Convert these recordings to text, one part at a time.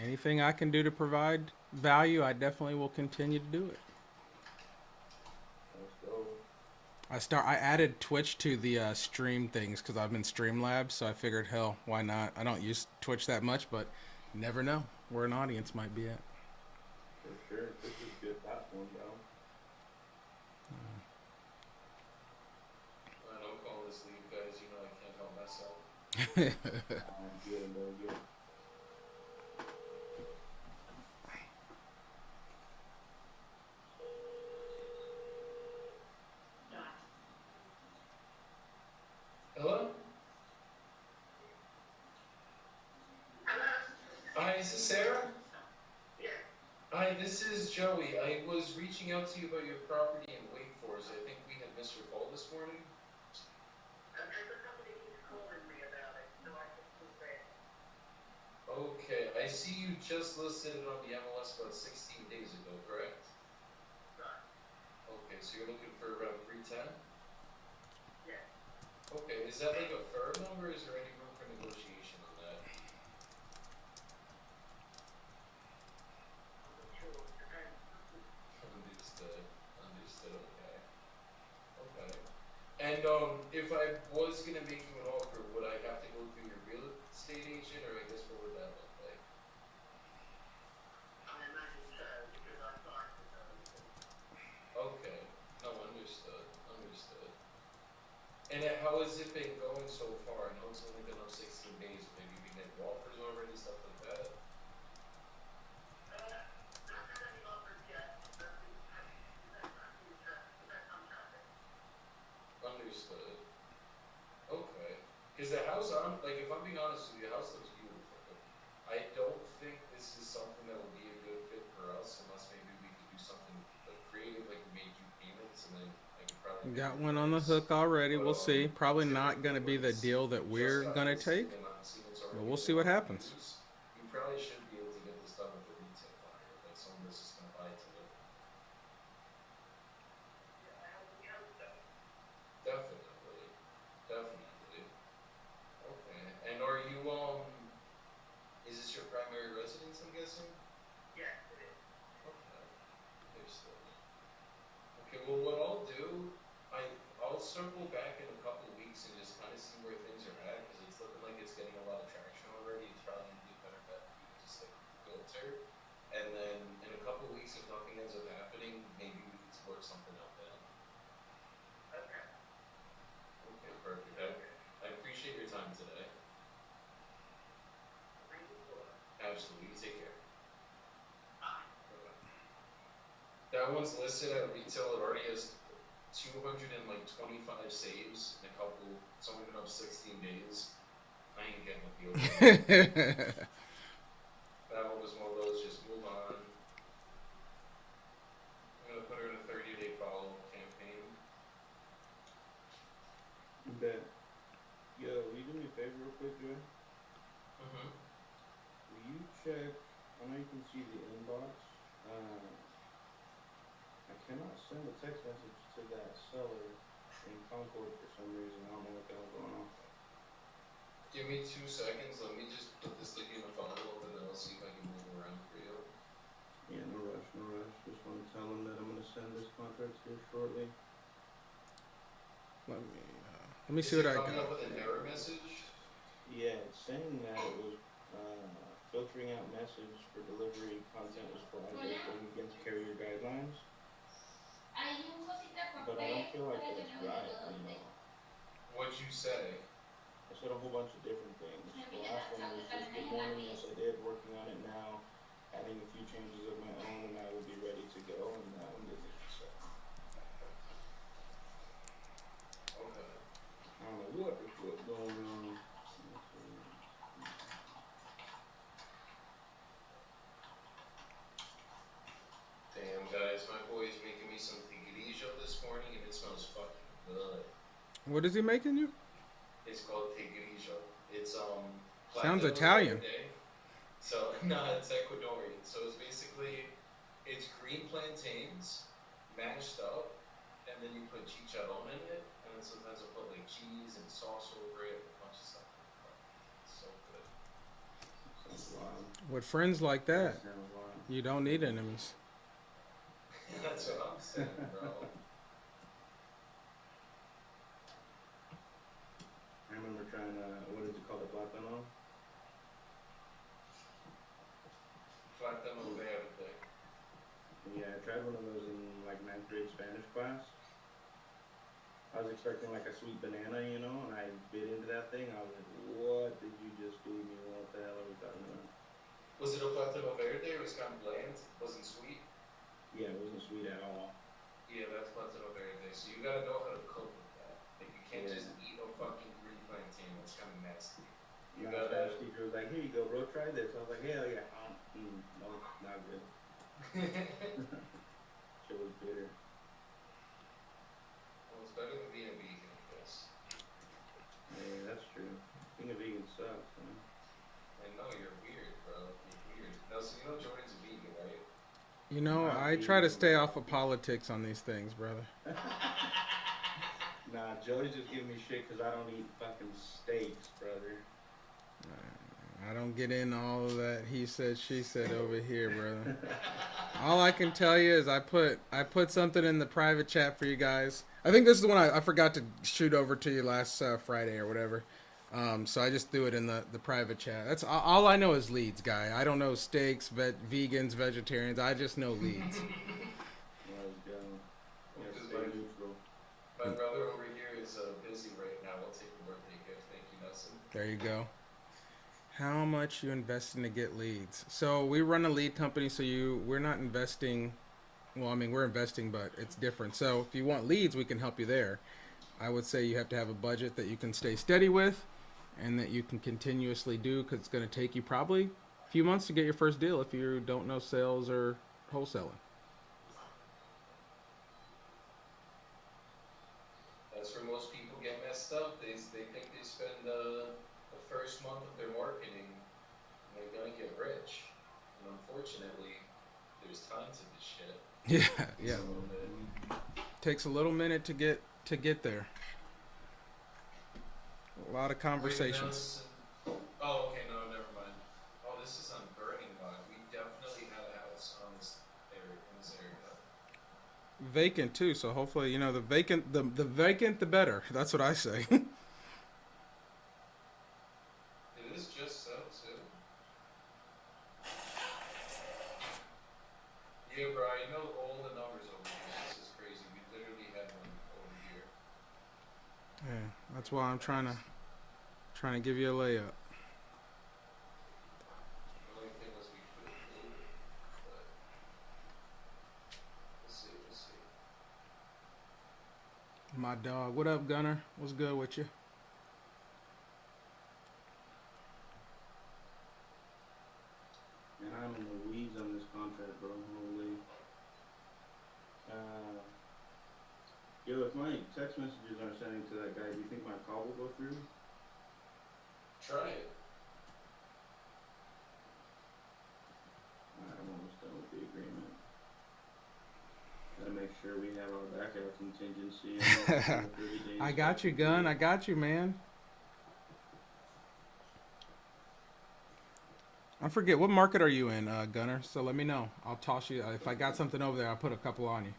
Anything I can do to provide value, I definitely will continue to do it. Let's go. I added Twitch to the stream things because I'm in Streamlabs, so I figured, hell, why not? I don't use Twitch that much, but you never know where an audience might be at. For sure. Twitch is a good platform, bro. I'm calling this leave, guys. You know I can't help myself. Good, bro. Good. Hello? Hi, is this Sarah? Hi, this is Joey. I was reaching out to you about your property in Wake Forest. I think we had missed your call this morning. Okay, I see you just listed it on the MLS about 16 days ago, correct? Okay, so you're looking for around 310? Okay, is that like a firm number? Is there any room for negotiation on that? Understood. Understood. Okay. Okay. And if I was gonna make you an offer, would I have to go through your real estate agent, or I guess what would that look like? Okay. No, understood. Understood. And how has it been going so far? I know it's only been up 16 days. Maybe we get offers already, stuff like that. Understood. Okay. Because the house, like, if I'm being honest with you, the house looks beautiful. I don't think this is something that will be a good fit for us unless maybe we could do something like creative, like we made you payments, and then I could probably make Got you a one on the price. hook already. But We'll see. Probably not typically going to be when the it's deal you that just we're got going to take, listed and I'm seeing it's but already we'll in see a what lot of happens. views, you probably should be able to get this done with a retail buyer, like someone that's just gonna buy it to live in. Definitely. Definitely. Okay. And are you is this your primary residence, I'm guessing? Okay. Understood. Okay, well what I'll do, I'll circle back in a couple of weeks and just kind of see where things are at, because it's looking like it's getting a lot of traction already. It's probably gonna be a better bet for you to just like filter. And then in a couple of weeks, if nothing ends up happening, maybe we can work something out then. Okay, perfect. I appreciate your time today. Absolutely. You take care. Bye-bye. That one's listed at retail. It already has 225 saves in a couple. It's only been up 16 days. I ain't getting with the open. That one was one of those, just move on. I'm gonna put her in a 30-day follow-up campaign. Bet. Yo, will you do me a favor real quick, Joe? Will you check? I know you can see the inbox. I cannot send a text message to that seller in Concord for some reason. I don't know what the hell's going on. Give me 2 seconds. Let me just put this lady in a follow-up, and then I'll see if I can move around for you. Yeah, no rush, no rush. Just want to tell him that I'm gonna send this contract here shortly. Let me see what I got. Is it coming up with an error message? Yeah, it's saying that it was filtering out message for delivery content was flagged as going against carrier guidelines. But I don't feel like that's right, you know. What'd you say? I said a whole bunch of different things. The last one was just good morning, yes I did, working on it now, adding a few changes of my own, and I will be ready to go, and that one didn't even say. Okay. I don't know what is what's going on. Damn, guys, my boy's making me some tigrillo this morning, and it smells fucking good. What is he making you? It's called tigrillo. It's Sounds plantanos Italian. verde. So no, it's Ecuadorian. So it's basically green plantains mashed up, and then you put chicharron in it, and then sometimes I'll put like cheese and sauce over it, a bunch of stuff. It's so good. Wow. With friends like That that, sounds wild. you don't need enemies. That's what I'm saying, bro. I remember trying what is it called, the plátano? Plátano verde. Yeah, I tried one of those in like ninth grade Spanish class. I was expecting like a sweet banana, and I bit into that thing. I was like, what did you just feed me? What the hell are we talking about? Was it a plátano verde? It was kind of bland. Wasn't sweet. Yeah, it wasn't sweet at all. Yeah, that's plátano verde. So you gotta know how to cook with that. Like you can't Yeah. just eat a fucking green plantain. That's kind of nasty. You My Spanish gotta. teacher was like, here you go, bro, try this. I was like, hell yeah. No, not good. Shit was bitter. Well, it's better than being a vegan, I guess. Yeah, that's true. Being a vegan sucks, man. I know you're weird, bro. You're weird. No, so you know Jordan's a vegan, right? You know, Not I try to vegan, stay but off of politics on these things, brother. Nah, Joey's just giving me shit because I don't eat fucking steaks, brother. I don't get in all of that he said, she said over here, brother. All I can tell you is I put something in the private chat for you guys. I think this is the one I forgot to shoot over to you last Friday or whatever. So I just threw it in the private chat. That's all I know is leads, guy. I don't know steaks, vegans, vegetarians. I just know leads. Let's go. Well, Yeah, 'cause stay neutral. my brother over here is busy right now. We'll take the birthday gift. Thank you, Nelson. There you go. How much you investing to get leads? So we run a lead company. So we're not investing. Well, I mean we're investing, but it's different. So if you want leads, we can help you there. I would say you have to have a budget that you can stay steady with, and that you can continuously do because it's going to take you probably a few months to get your first deal if you don't know sales or wholesaling. That's where most people get messed up. They think they spend the first month of their marketing and they're gonna get rich. And unfortunately, there's time to this shit. Yeah, Takes yeah. a little bit. Takes a little minute to get there. A lot of conversations. Oh, okay, no, never mind. Oh, this is on Burning Lot. We definitely had a house on this area, in this area. Vacant too, so hopefully the vacant the vacant the better. That's what I say. It is just so too. Yeah, bro, I know all the numbers over here. This is crazy. We literally had one over here. Yeah, that's why I'm trying to give you a layup. The only thing was we couldn't move it, but we'll see, we'll see. My dog. What up, Gunner? What's good with you? And I'm in the weeds on this contract, bro. Holy. Yo, if my text messages aren't sending to that guy, do you think my call will go through? Try it. I'm almost done with the agreement. Gotta make sure we have our backup contingency. In 30 days. I got you, Gun. I got you, man. I forget what market are you in, Gunner. So let me know. I'll toss you. If I got something over there, I'll put a couple on you.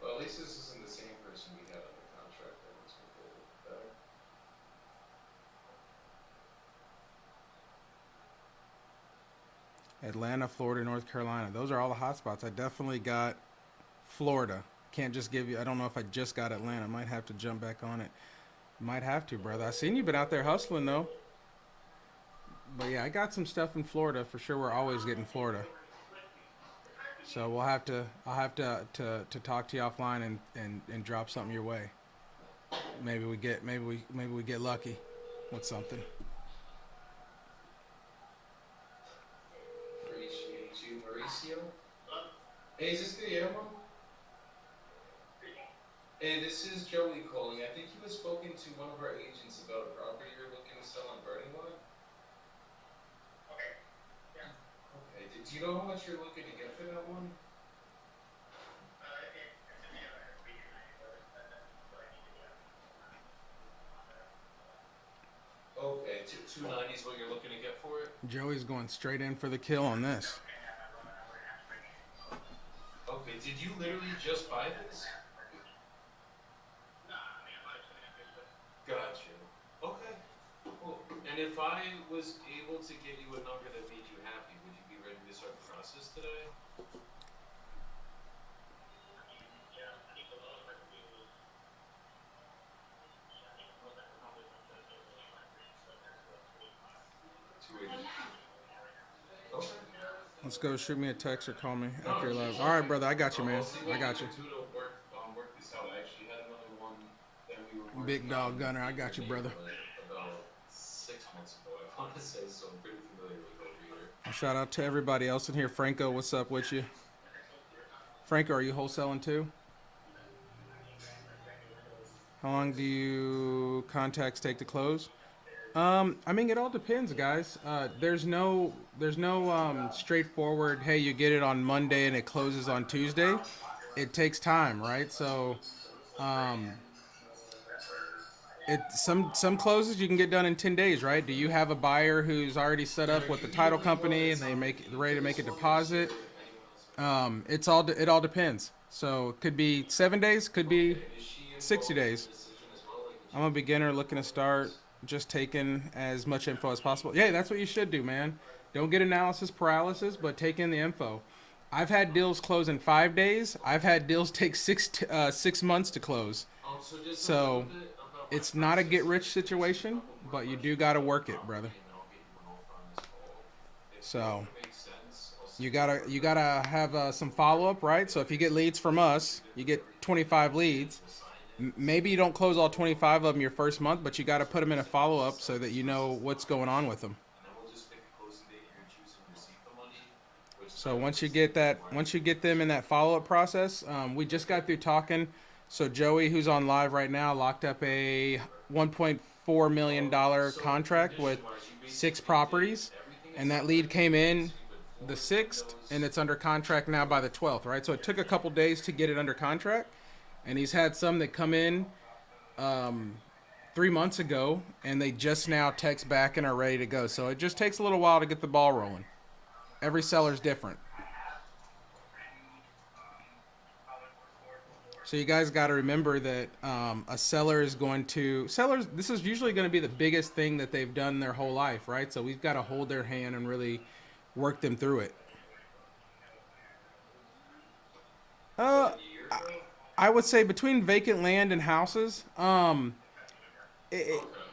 Well, at least this isn't the same person we had on the contract that was completely better. Atlanta, Florida, North Carolina. Those are all the hot spots. I definitely got Florida. Can't just give you. I don't know if I just got Atlanta. Might have to jump back on it. Might have to, brother. I seen you been out there hustling though. But yeah, I got some stuff in Florida for sure. We're always getting Florida. So we'll have to. I'll have to talk to you offline and drop something your way. Maybe we get lucky with something. Appreciate you, Mauricio. Hey, is this Guillermo? Hey, this is Joey calling. I think you had spoken to one of our agents about a property you're looking to sell on Burning Lot. Okay. Do you know how much you're looking to get for that one? 290 is what you're looking to get for it. Joey's going straight in for the kill on this. Okay, did you literally just buy this? Gotcha. Okay, cool. And if I was able to get you a number that made you happy, would you be ready to start the process today? Okay. Let's go. Shoot me a text or call me No, after you're live. geez. All right, brother. I got you, man. We'll see what I we got you. can do to work this out. I actually had another one that we were Big working dog on gunner. I in got you, your brother. neighborhood about 6 months ago, I want to say, so I'm pretty familiar with over here. Shout out to everybody else in here. Franco, what's up with you? Franco, are you wholesaling too? How long do you contacts take to close? I mean, it all depends, guys. There's no straightforward. Hey, you get it on Monday and it closes on Tuesday. It takes time, right? So, um, some closes you can get done in 10 days, right? Do you have a buyer who's already set up with the title company and they're ready to make a deposit? It all depends. So it could be 7 days, could be 60 days. I'm a beginner looking to start, just taking as much info as possible. Yeah, that's what you should do, man. Don't get analysis paralysis, but take in the info. I've had deals close in 5 days. I've had deals take 6 months to close. So it's not a get rich situation, but you do got to work it, brother. So you gotta have some follow up, right? So if you get leads from us, you get 25 leads. Maybe you don't close all 25 of them your first month, but you got to put them in a follow up so that you know what's going on with them. So once you get them in that follow up process, we just got through talking. So Joey, who's on live right now, locked up a $1.4 million contract with 6 properties, and that lead came in the 6th, and it's under contract now by the 12th, right? So it took a couple days to get it under contract, and he's had some that come in 3 months ago, and they just now text back and are ready to go. So it just takes a little while to get the ball rolling. Every seller's different. So you guys got to remember that a seller is this is usually going to be the biggest thing that they've done their whole life, right? So we've got to hold their hand and really work them through it. I would say between vacant land and houses,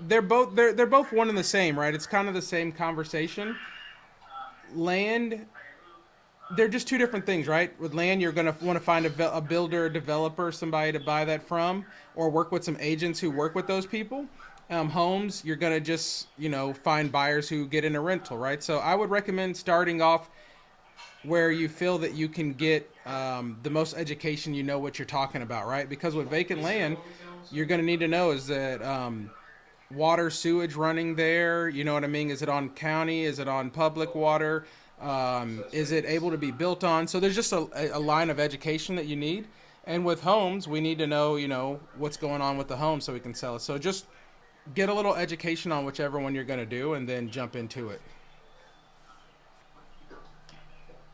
they're both one and the same, right? It's kind of the same conversation. Land, they're just two different things, right? With land, you're going to want to find a builder, a developer, somebody to buy that from, or work with some agents who work with those people. Homes, you're going to just, find buyers who get in a rental, right? So I would recommend starting off where you feel that you can get the most education, what you're talking about, right? Because with vacant land, you're going to need to know is that water, sewage running there, you know what I mean? Is it on county? Is it on public water? Is it able to be built on? So there's just a line of education that you need. And with homes, we need to know, what's going on with the home so we can sell it. So just get a little education on whichever one you're going to do and then jump into it.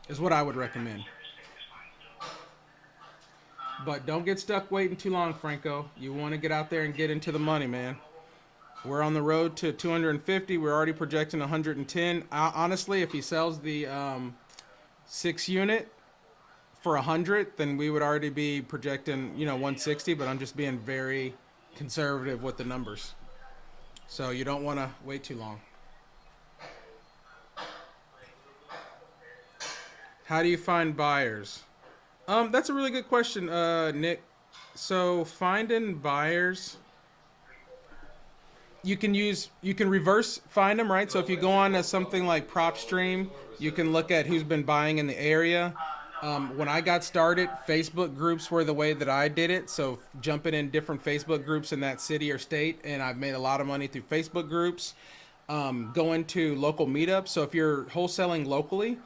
Is what I would recommend. But don't get stuck waiting too long, Franco. You want to get out there and get into the money, man. We're on the road to 250. We're already projecting 110. Honestly, if he sells the 6 unit for 100, then we would already be projecting, 160. But I'm just being very conservative with the numbers. So you don't want to wait too long. How do you find buyers? That's a really good question, Nick. So finding buyers, you can reverse find them, right? So if you go on to something like PropStream, you can look at who's been buying in the area. When I got started, Facebook groups were the way that I did it. So jumping in different Facebook groups in that city or state, and I've made a lot of money through Facebook groups. Going to local meetups. So if you're wholesaling locally,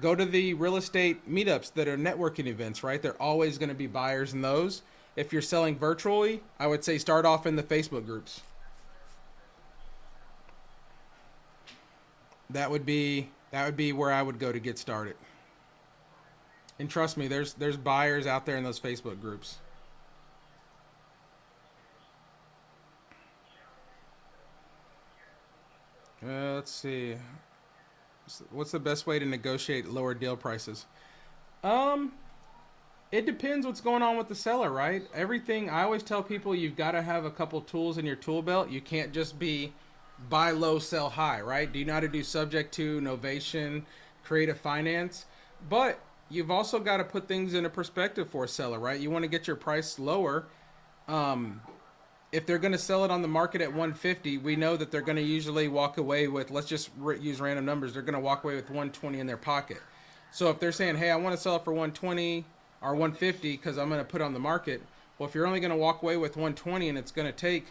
go to the real estate meetups that are networking events, right? They're always going to be buyers in those. If you're selling virtually, I would say start off in the Facebook groups. That would be where I would go to get started. And trust me, there's buyers out there in those Facebook groups. Let's see. What's the best way to negotiate lower deal prices? Um, it depends what's going on with the seller, right? Everything I always tell people, you've got to have a couple tools in your tool belt. You can't just be buy low, sell high, right? Do you know how to do subject to, novation, creative finance? But you've also got to put things into perspective for a seller, right? You want to get your price lower. Um, if they're going to sell it on the market at 150, we know that they're going to usually walk away with, let's just use random numbers, they're going to walk away with 120 in their pocket. So if they're saying, hey, I want to sell it for 120 or 150 because I'm going to put it on the market, well, if you're only going to walk away with 120 and it's going to take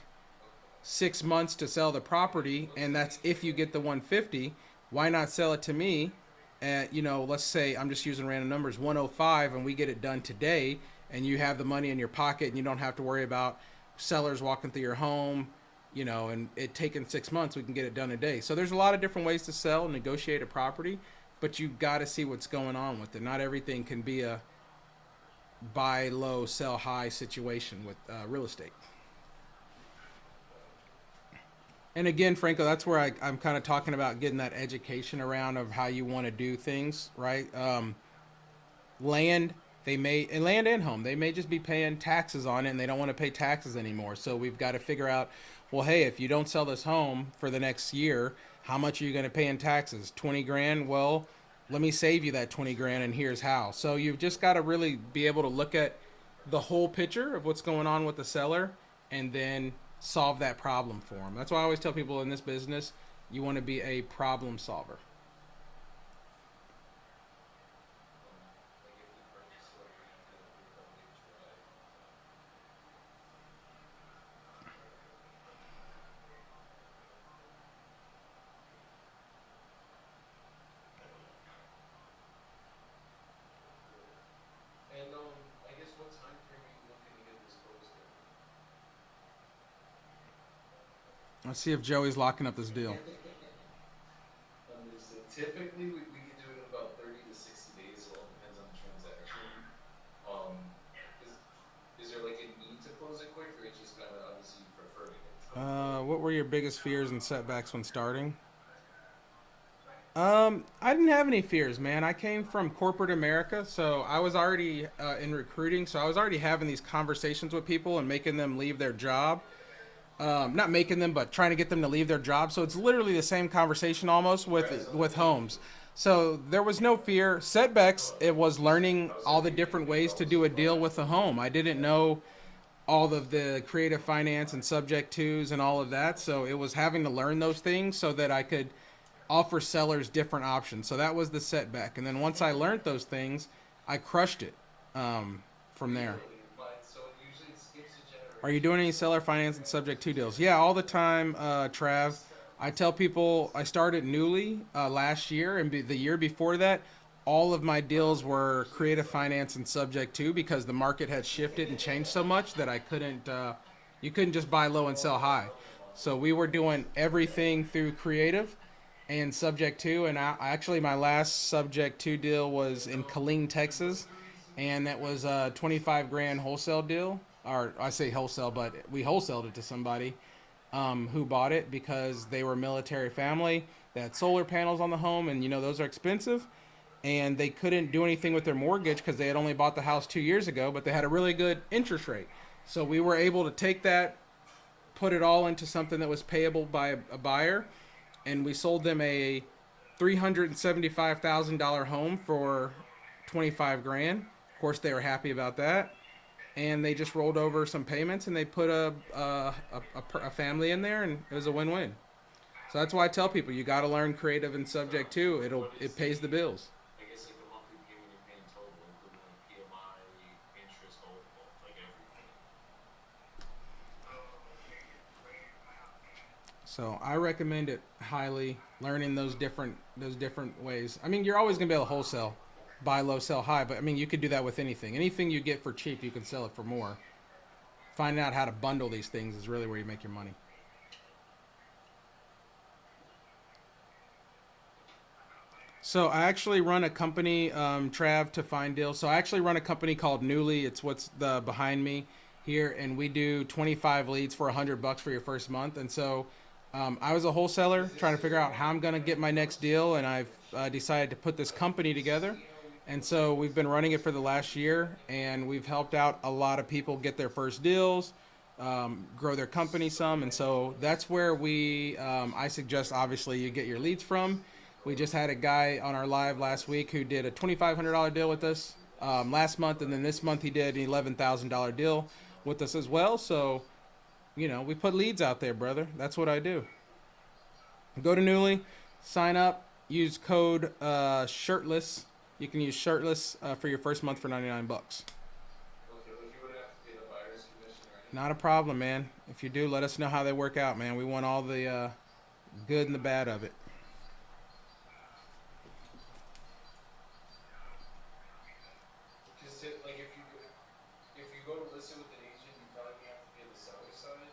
6 months to sell the property, and that's if you get the 150, why not sell it to me at, let's say, I'm just using random numbers, 105, and we get it done today, and you have the money in your pocket and you don't have to worry about sellers walking through your home, and it taking 6 months, we can get it done a day. So there's a lot of different ways to sell, negotiate a property, but you got to see what's going on with it. Not everything can be a buy low, sell high situation with real estate. And again, Franco, that's where I'm kind of talking about getting that education around of how you want to do things, right? Land, land and home, they may just be paying taxes on it and they don't want to pay taxes anymore. So we've got to figure out, well, hey, if you don't sell this home for the next year, how much are you going to pay in taxes? 20 grand? Well, let me save you that 20 grand and here's how. So you've just got to really be able to look at the whole picture of what's going on with the seller and then solve that problem for them. That's why I always tell people in this business, you want to be a problem solver. And I guess what time frame are you looking to get this closed in? Let's see if Joey's locking up this deal. Understood. Typically, we can do it in about 30 to 60 days. It all depends on the transaction. Um, is there like a need to close it quick, or it's just kind of obviously you prefer to get it done? What were your biggest fears and setbacks when starting? I didn't have any fears, man. I came from corporate America, so I was already in recruiting, so I was already having these conversations with people and making them leave their job. Not making them, but trying to get them to leave their job. So it's literally the same conversation almost with homes. So there was no fear. Setbacks, it was learning all the different ways to do a deal with a home. I didn't know all of the creative finance and subject twos and all of that. So it was having to learn those things so that I could offer sellers different options. So that was the setback. And then once I learned those things, I crushed it from there. So it usually skips a Are you doing generation. any seller finance and subject to deals? Yeah, all the time, Trav. I tell people I started newly last year, and the year before that, all of my deals were creative finance and subject to because the market had shifted and changed so much that I couldn't. You couldn't just buy low and sell high. So we were doing everything through creative and subject to. And actually, my last subject to deal was in Killeen, Texas, and that was a 25 grand wholesale deal. Or I say wholesale, but we wholesaled it to somebody who bought it because they were a military family. They had solar panels on the home, and those are expensive. And they couldn't do anything with their mortgage because they had only bought the house 2 years ago, but they had a really good interest rate. So we were able to take that, put it all into something that was payable by a buyer, and we sold them a $375,000 home for 25 grand. Of course, they were happy about that, and they just rolled over some payments and they put a family in there, and it was a win-win. So that's why I tell people you got to learn creative and subject to. It pays the bills. I guess like the monthly payment you're paying total, including like PMI, interest, whole, like everything. So I recommend it highly. Learning those different ways. I mean, you're always gonna be able to wholesale, buy low, sell high. But I mean, you could do that with anything. Anything you get for cheap, you can sell it for more. Finding out how to bundle these things is really where you make your money. So I actually run a company, Trav, to find deals. So I actually run a company called Newly. It's what's the behind me here, and we do 25 leads for $100 for your first month. And so I was a wholesaler Is trying this to is figure your out how mom I'm in gonna get Travis' my next house? deal, and I've Or decided to put this company together. see how we can And look at so we've this been running it for the possibility last of year, like and we've helped out a lot of people get their first deals, grow their company some, and supplementing so what he's that's where doing. we. I suggest obviously you get your leads from. Basically We just growing had a guy on our live last wellness week who did a and $2,500 deal with trying to us do this. last month, and then But this month he it's did an just $11,000 deal you know, with us as well. So we put leads out there, brother. That's what I do. Go to Newly, sign up, use code shirtless. You can use shirtless for your first month for $99. okay, but you wouldn't have to pay the buyer's commission or Not a anything. problem, man. If you do, let us know how they work out, man. We want all the good and the bad of it. Because like if you go to list it with an agent, you probably have to pay the seller side.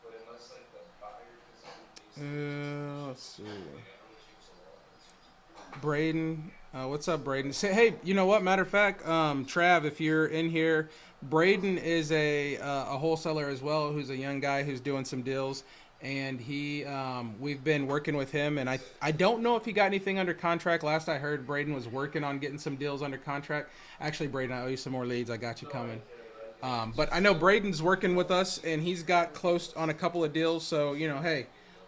But unless like the buyer physically pays the agent's commission, Let's see. like I know it takes a while, but it seems like Braden, what's up, Braden? Say, hey, you know what? Matter of fact, Trav, if you're in here, Braden is a wholesaler as well, who's a young guy who's doing some deals, and we've been working with him, and I don't know if he got anything under contract. Last I heard, Braden was working on getting some deals under contract. Actually, Braden, I owe you some more leads. I got you no, coming. I get it. It's But I just know Braden's you working with know, us, and he's got it's close on a couple of deals. So hey, you know.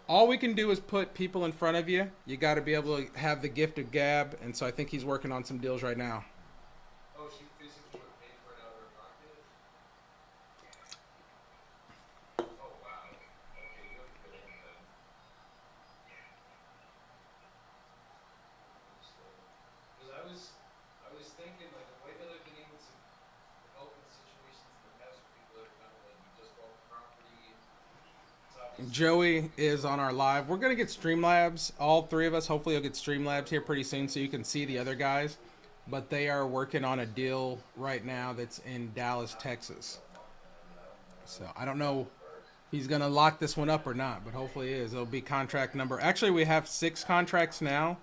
all we can do is put people in front of you. You got to be able to have the gift of gab, and so I think he's working on some deals right now. Oh, she physically would pay for it out of her pocket. Oh wow. Okay, you have a good end then. Because I was thinking like the way that I've been able to help in situations in the past where people are kind of like you just bought the property. It's obviously like Joey it's is on our live. We're gonna get Streamlabs. All three of us. Hopefully, you'll get Streamlabs here pretty soon, so you can see the other guys. But they are working on a deal right now that's in Dallas, Texas. So I don't know if he's gonna lock this one up or not, but hopefully it is. It'll be contract number. Actually, we have 6 contracts now.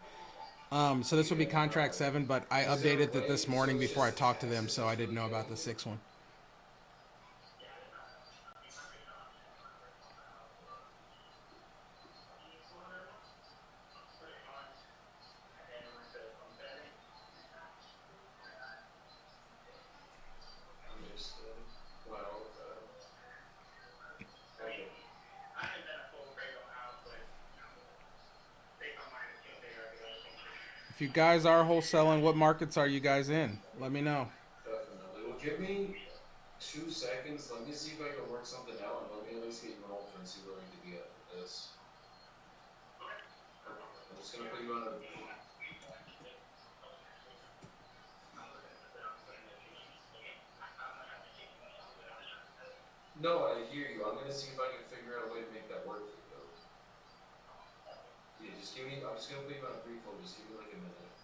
So this will be contract 7, but I is there a updated it this way so morning it's before I just the talked to them, taxes so I that's didn't really know about killing the it? 6th one. Understood. Well, Okay. If you guys are wholesaling, what markets are you guys in? Let me know. definitely. Well, give me 2 seconds. Let me see if I can work something out, and let me at least get you an offer and see where we could be at with this. I'm just gonna put you on a. No, I hear you. I'm gonna see if I can figure out a way to make that work for you. Though. Yeah, just give me. I'm just gonna put you on a brief hold. Just give me like a minute.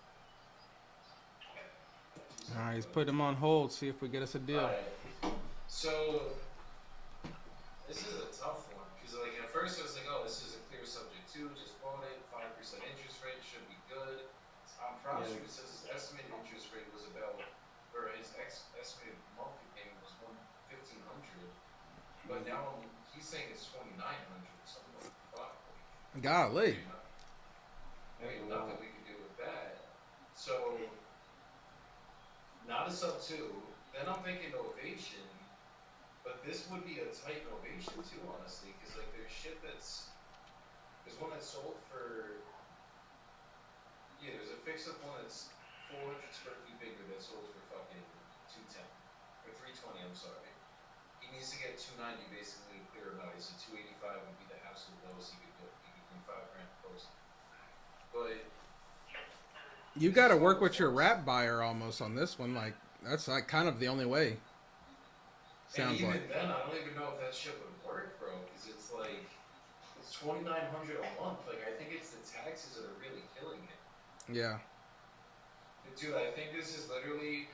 Two All right, seconds, let's buddy. put him on hold. See if we get us a All deal. right. So this is a tough one because, like, at first I was like, "Oh, this is a clear subject too. Just bought it. 5% interest rate should be good." On Prop Yeah. Street, it says his estimated interest rate was about, or his estimated monthly payment was 1,500. But now he's saying it's 2,900. So I'm like, fuck. Like, Golly. there ain't, not, there That's a ain't lot. nothing we can do with that. So not a sub two. Then I'm thinking Ovation. But this would be a tight novation too, honestly, because like there's shit there's one that's sold for there's a fix up one that's 400 square feet bigger that sold for fucking 210 or 320. I'm sorry. He needs to get 290 basically to clear him out. So 285 would be the absolute lowest he could do. He could bring 5 grand post. But You this got is to one of work those with your ones. rap buyer almost on this one. Like that's like kind of the only way. And Sounds even like. then, I don't even know if that shit would work, bro. Because it's like it's 2,900 a month. Like I think it's the taxes that are really killing it. Yeah. Dude, I think this is literally.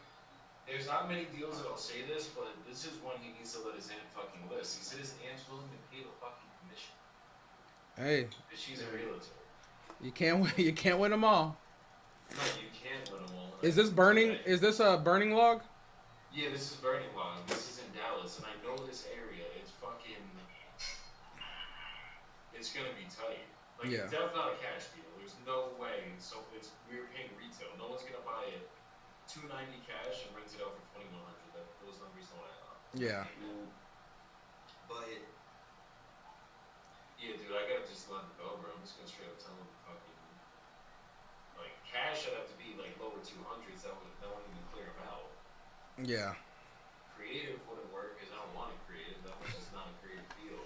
There's not many deals that'll say this, but this is one he needs to let his aunt fucking list. He said his aunt's willing to pay the fucking commission Hey, because she's a realtor. you can't win. You can't win them all. No, you can't win them all. Is this burning? Is this a burning log? Yeah, this is Burning Log. This is in Dallas, and I know this area. It's fucking. It's gonna be tight. Like, Yeah. it's definitely not a cash deal. There's no way. So it's we're paying retail. No one's gonna buy it 290 cash and rent it out for 2100. That those numbers don't add up. Yeah. Yeah. But yeah, dude, I gotta just let it go, bro. I'm just gonna straight up tell him fucking like cash. I'd have to be like lower 200s. That wouldn't even clear him out. Yeah. Creative wouldn't work because I don't want it creative. That was just not a creative deal.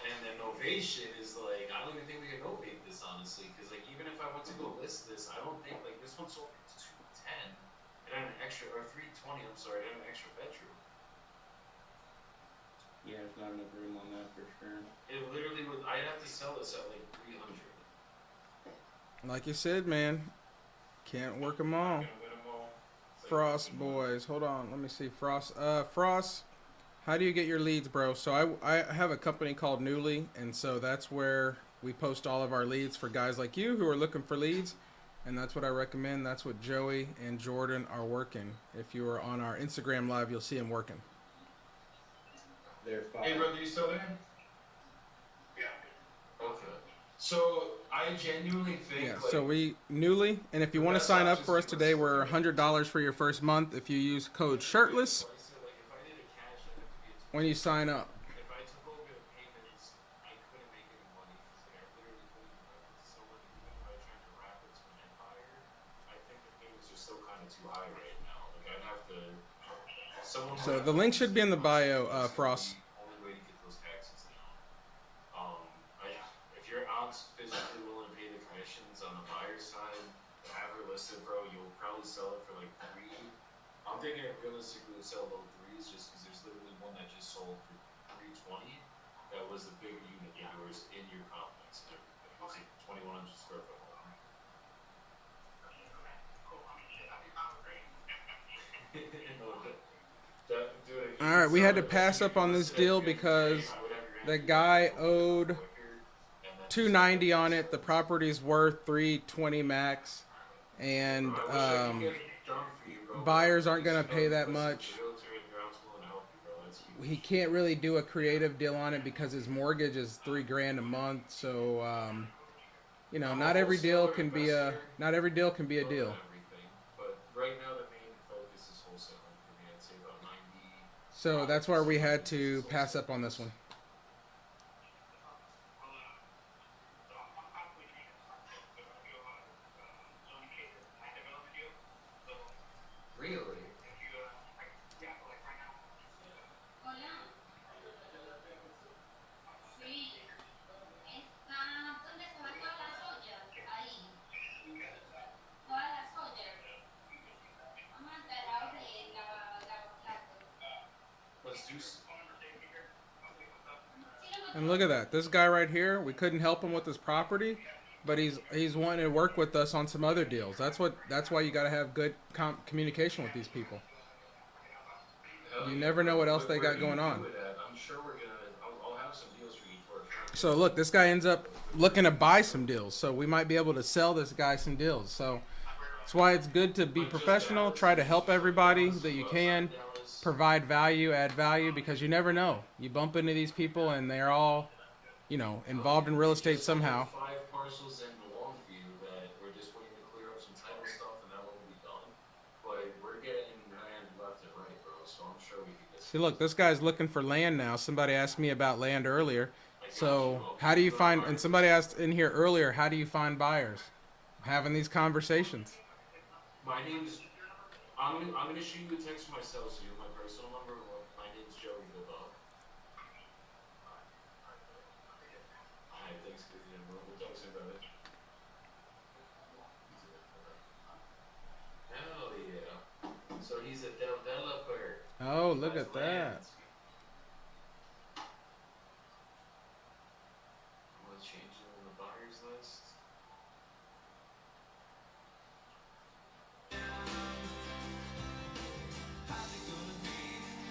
And then novation is like I don't even think we can novate this honestly because like even if I went to go list this, I don't think like this one sold for 210 and had an extra or 320. I'm sorry, it had an extra bedroom. Yeah, there's not enough room on that for sure. It literally would. I'd have to sell this at like 300. Like you said, man, can't work them all. Gonna win them all. Frost boys, hold on, let me see. Frost, how do you get your leads, bro? So I have a company called Newly, and so that's where we post all of our leads for guys like you who are looking for leads, and that's what I recommend. That's what Joey and Jordan are working. If you are on our Instagram live, you'll see them working. They're fine. Hey, brother, you still there? Yeah. Okay. So I genuinely think. Yeah, like, so we Newly, and if you want to sign up for us today, we're $100 for your first month if you use code shirtless when you sign up. If I took over the payments, I couldn't make any money because like, I literally couldn't even wrap it to someone. Even if I tried to wrap it to an empire, I think the payments are still kind of too high right now. Like I'd have to. Someone. So the link should be in the bio, Frost. Only way to get those taxes down. If you're out physically willing to pay the commissions on the buyer's side, have her listed, bro, you'll probably sell it for like 3. I'm thinking it realistically would sell low 3s just because there's literally one that just sold for 320. That was the bigger unit than yours in your complex and everything. It was like 2,100 square foot home. All right, we had to pass up on this deal because the guy owed 290 on it. The property's worth 320 max, and buyers aren't gonna pay that much. He can't really do a creative deal on it because his mortgage is $3,000 a month. So, not every deal can be a deal. But right now the main focus is wholesaling for me. I'd say about 90. So that's why we had to pass up on this one. Really? Let's do. And look at that. This guy right here, we couldn't help him with his property, but he's wanting to work with us on some other deals. That's why you got to have good communication with these people. You never know what else they got going on. I'm sure we're gonna. I'll have some deals for you for a So look, this guy ends up looking to buy some deals. So we might be able to sell this guy some deals. So that's why it's good to be professional. Try to help everybody that you can. Provide value, add value, because you never know. You bump into these people and they're all, involved in real estate somehow. 5 parcels in Longview that we're just waiting to clear up some title stuff and that one will be done. But we're getting land left and right, bro. So I'm sure we can get. See, look, this guy's looking for land now. Somebody asked me about land earlier. So how do you find? And somebody asked in here earlier, how do you find buyers? Having these conversations. My name's. I'm gonna shoot you a text from my cell, so you have my personal number. My name's Joey Bilbao. Alright, thanks, Vivian. We'll talk soon about it. Hell yeah. So he's a developer. Oh, look at that. I'm gonna change it on the buyers list.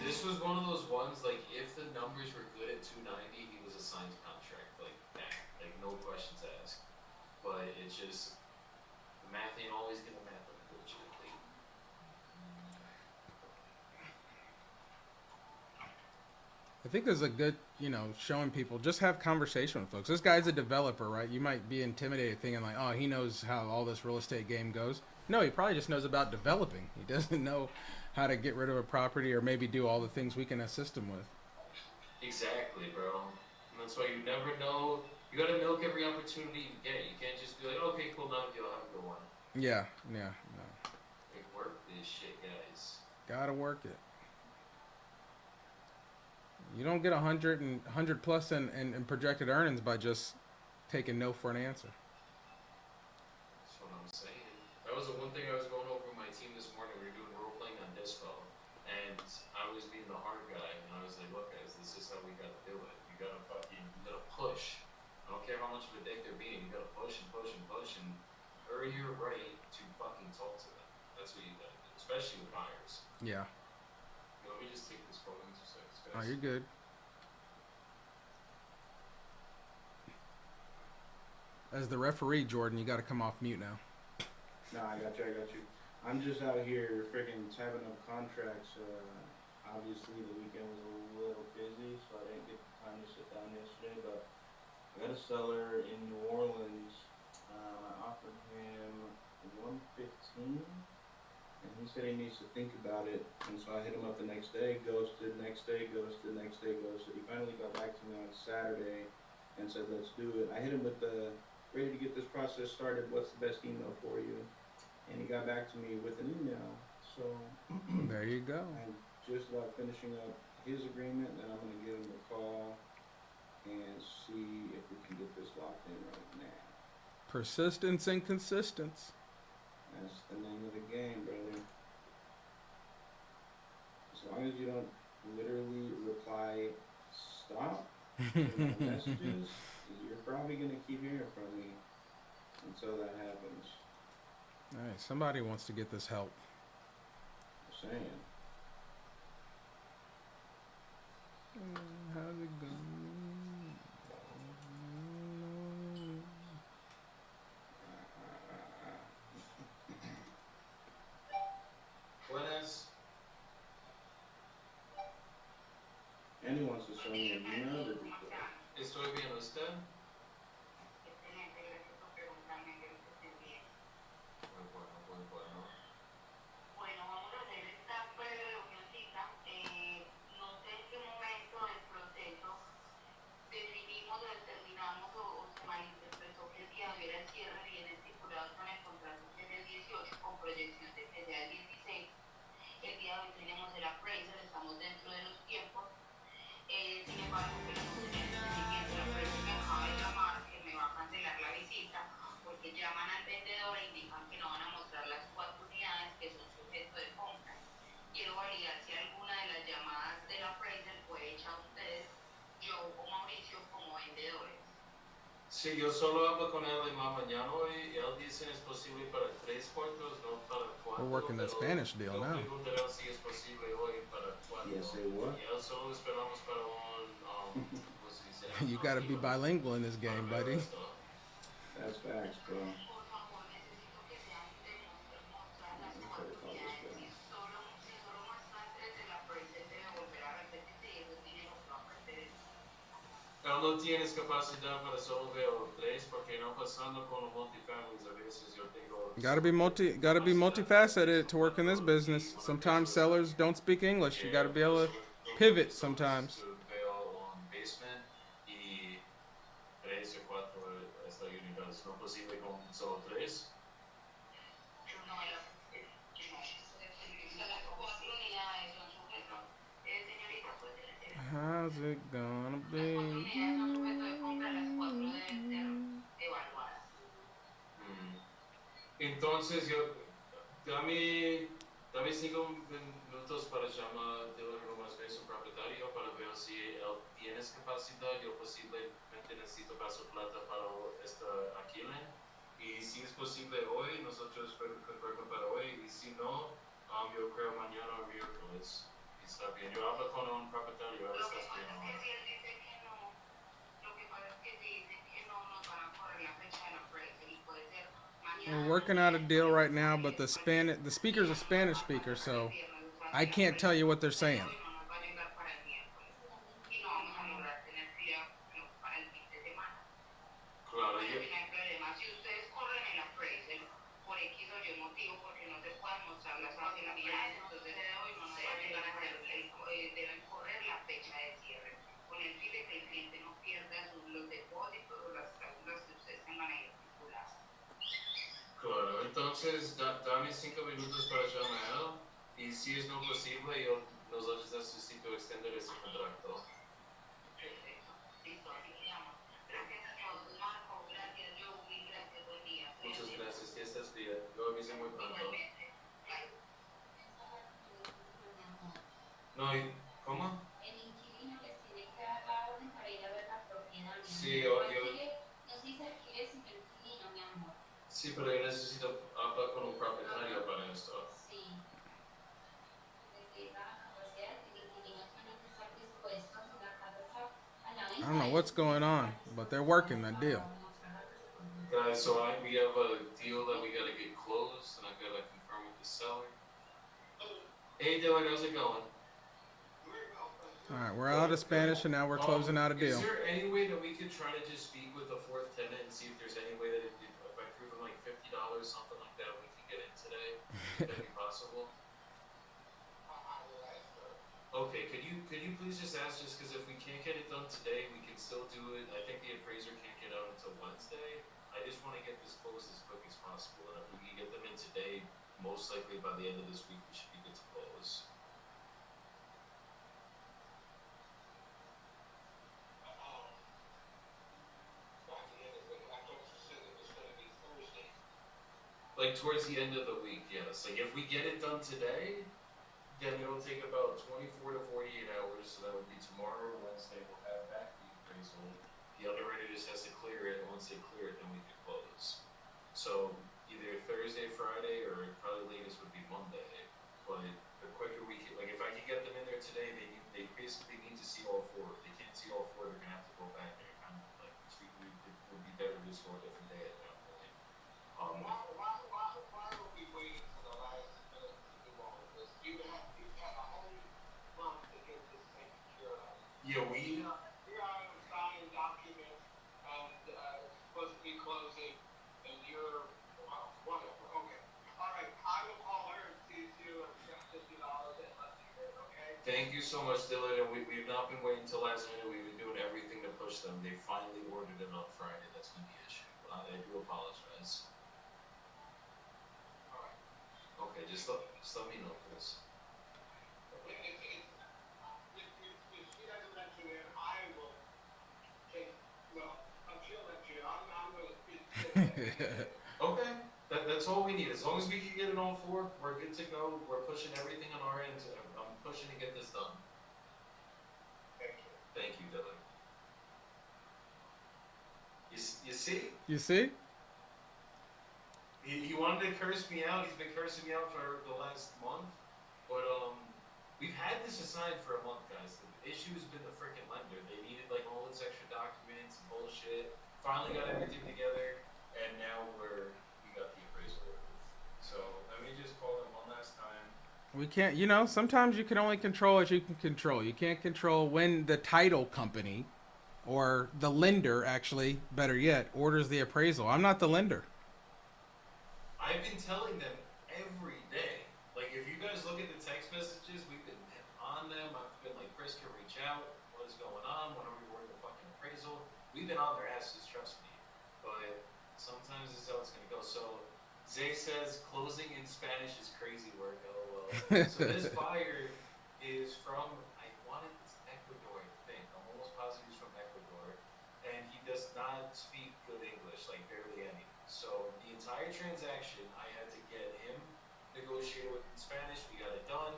This was one of those ones, like, if the numbers were good at 290, he was a signed contract, like, that. Like, no questions asked. But it's just, math ain't always gonna math, unfortunately. I think there's a good, showing people just have conversation with folks. This guy's a developer, right? You might be intimidated thinking like, oh, he knows how all this real estate game goes. No, he probably just knows about developing. He doesn't know how to get rid of a property or maybe do all the things we can assist him with. Exactly, bro. And that's why you never know. You gotta milk every opportunity you get. You can't just be like, okay, cool, now you'll have a good one. Yeah, yeah, no. Like, work this shit, guys. Gotta work it. You don't get 100 plus in projected earnings by just taking no for an answer. That's what I'm saying. That was the one thing I was going over with my team this morning. We were doing role playing on Dispo, and I was being the hard guy, and I was like, look, guys, this is how we gotta do it. You gotta push. I don't care how much of a dick they're being. You gotta push and push and push, and earn your right to fucking talk to them. That's what you gotta do, especially with buyers. Yeah. Let me just take this phone exercise, Oh, guys. you're good. As the referee, Jordan, you got to come off mute now. No, I got you. I'm just out here freaking tabbing up contracts. Obviously, the weekend was a little busy, so I didn't get the time to sit down yesterday. But I got a seller in New Orleans. I offered him 115, and he said he needs to think about it. And so I hit him up the next day. Ghosted. Next day. Ghosted. Next day. Ghosted. He finally got back to me on Saturday and said, "Let's do it." I hit him with the ready to get this process started. What's the best email for you? And he got back to me with an email. So There you go. I'm just about finishing up his agreement, then I'm gonna give him a call and see if we can get this locked in right now. Persistence and consistence. That's the name of the game, brother. As long as you don't literally reply stop to my messages, you're probably gonna keep hearing from me until that happens. All right, somebody wants to get this help. I'm saying. How's it going? Buenas. And he wants to send me an email to do Estoy bien, ¿usted? Muy bueno, muy bueno. Bueno, vamos a hacer esta breve reunioncita. No sé en qué momento del proceso definimos o determinamos o se malinterpretó que el día de hoy era el cierre bien estipulado con el contrato que es el 18 con proyección de que sea el 16. El día de hoy tenemos el appraisal, estamos dentro de los tiempos. Sin embargo, queremos tener el siguiente. La empresa me acaba de llamar que me va a cancelar la visita porque llaman al vendedor e indican que no van a mostrar las 4 unidades que son sujeto de compra. Quiero validar si alguna de las llamadas de la appraisal fue hecha a ustedes, yo o Mauricio, como vendedores. Sí, yo solo hablo con él mañana y él dice es posible para 3 cuartos, no para 4. We're working that Spanish deal yo now. preguntaré si es posible hoy para 4. Yes, say what? Y él solo esperamos para un, ¿cómo se dice? You got to be bilingual in this game, buddy. That's facts, bro. Por favor, necesito que sean demostradas las Let me try to call this 4 unidades. guy. Si solo muestran 3, el appraisal debe volver a repetirse y ese dinero se va a perder. Él no tienes capacidad para solo ver 3 porque no pasando con los multifamilies a veces yo tengo. Got to be multifaceted to work in this business. Sometimes sellers don't speak English. You got to be able to pivot sometimes. Veo un basement y 3 o 4 unidades, no posible con solo 3. No, las 4 unidades son sujetos. Señorita, pues How's it gonna las 4 be? unidades son sujeto de compra, las 4 deben ser evaluadas. Entonces dame 5 minutos para llamar de más vez un propietario para ver si él tiene capacidad. Yo posiblemente necesito paso plata para esta alquiler. Y si es posible hoy, nosotros podemos para hoy. Y si no, yo creo mañana o miércoles. Está bien. Yo hablo con un propietario. Lo que pasa es que si él dice que no, lo que pasa es que si dicen que no, nos van a correr la fecha de la appraisal y puede ser mañana We're working out a deal right now, but the speaker's a Spanish speaker, so I can't tell you what they're saying. Claro, Puede yo, que no hay problema. Si ustedes corren el appraisal por X o Y motivo, porque no se puedan mostrar las facilidades, entonces no nos va a llegar a hacer deben correr la fecha de cierre, con el fin de que el cliente no pierda los depósitos o las cláusulas que ustedes tengan ahí estipuladas. claro. Entonces, dame 5 minutos para llamar y si es no posible, nosotros necesito extender ese contrato. Perfecto. Listo, así quedamos. Gracias a todos. Marco, gracias, Joey, gracias, buen día. Muchas Cuídate. gracias, que estés bien. Yo aviso muy pronto. Igualmente. Bye. No, ¿cómo? El inquilino les tiene que dar la orden para ir a ver la propiedad. Mi Sí, amor. yo, No se dice alquiler, sino inquilino, mi amor. sí, pero yo necesito hablar con un propietario para esto. Sí. Desde la capacidad de que el inquilino tiene que estar dispuesto a si la casa está a la venta. I don't know what's going on, but they're working that deal. Guys, so we have a deal that we gotta get closed, and I gotta confirm with the seller. Hey Dylan, how's it going? All right, we're out of Spanish, and now we're closing out a deal. Is there any way that we could try to just speak with the fourth tenant and see if there's any way that if I threw them like $50, something like that, we could get in today? Would that be possible? Okay, could you please just ask, just because if we can't get it done today, we can still do it. I think the appraiser can't get out until Wednesday. I just want to get this closed as quick as possible, and if we can get them in today, most likely by the end of this week, we should be good to close. Like towards the end of the week, yes. Like if we get it done today, then it'll take about 24 to 48 hours. So that would be tomorrow or Wednesday. We'll have back the appraisal. The other renter just has to clear it. And once they clear it, then we can close. So either Thursday, Friday, or probably latest would be Monday. But the quicker we can, like if I can get them in there today, they basically need to see all four. If they can't see all four, they're gonna have to go back there. Kind of like it would be better to just go a different day at that point. Why are we waiting to the last minute to do all of this? You have a whole month to get this taken care of. Yeah, we. Here I am signing documents and supposed to be closing, and you're whatever. Okay, all right. I will call her and see you and get $50 and let's do it. Okay. Thank you so much, Dylan. And we've not been waiting till last minute. We've been doing everything to push them. They finally ordered it on Friday. That's been the issue. I do apologize. All right. Okay, just let me know, please. If she doesn't let you in, I will take. Well, she'll let you. I'm going to speak to. Okay, that's all we need. As long as we can get it on four, we're good to go. We're pushing everything on our end. I'm pushing to get this done. Thank you. Thank you, Dylan. You see? You see? He wanted to curse me out. He's been cursing me out for the last month. But we've had this assigned for a month, guys. The issue has been the freaking lender. They needed like all this extra documents and bullshit. Finally got everything together, and now we got the appraisal approved. So let me just call them one last time. We can't, sometimes you can only control as you can control. You can't control when the title company or the lender, actually, better yet, orders the appraisal. I'm not the lender. I've been telling them every day. Like, if you guys look at the text messages, we've been on them. I've been like, Chris can reach out. What is going on? When are we ordering the fucking appraisal? We've been on their asses, trust me. But sometimes this is how it's going to go. So, Zay says closing in Spanish is crazy work. LOL. So this buyer is from, I wanted it's Ecuador, I think. I'm almost positive he's from Ecuador. And he does not speak good English, like barely any. So the entire transaction, I had to get him negotiated with in Spanish. We got it done.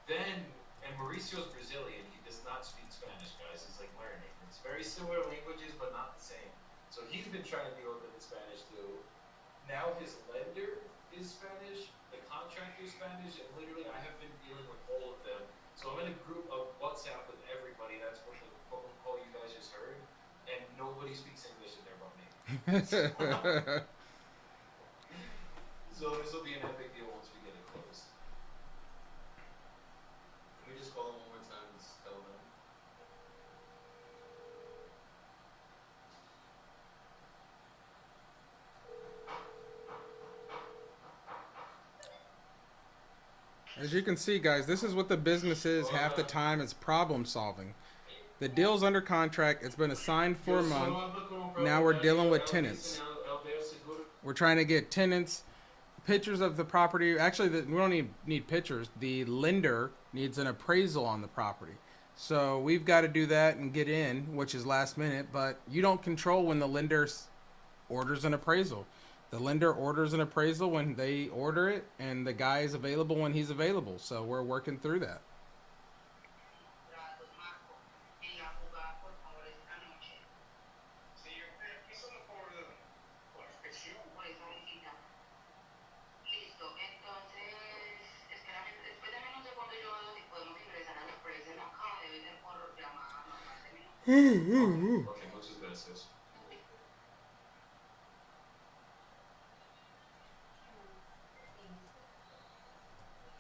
Then, and Mauricio's Brazilian. He does not speak Spanish, guys. He's like learning. It's very similar languages, but not the same. So he's been trying to deal with it in Spanish too. Now his lender is Spanish, the contractor is Spanish, and literally I have been dealing with all of them. So I'm in a group of WhatsApp with everybody. That's what the phone call you guys just heard. And nobody speaks English in there but me. So this will be an epic deal once we get it closed. Can we just call them one more time and just tell them? As you can see, guys, this is what the business is. Half the time it's problem solving. The deal's under contract. It's been assigned for a month. Now we're dealing with tenants. We're trying to get tenants pictures of the property. Actually, we don't need pictures. The lender needs an appraisal on the property. So we've got to do that and get in, which is last minute. But you don't control when the lender orders an appraisal. The lender orders an appraisal when they order it, and the guy is available when he's available. So we're working through that. Datos, Marco, en la jugada, por favor, esta noche. Sí, aquí solo por inspección. Por esa visita. Listo, entonces, espérame, después de un segundo yo veo si podemos ingresar a los precios acá, debe ser por llamada normal de minutos. Okay, muchas gracias.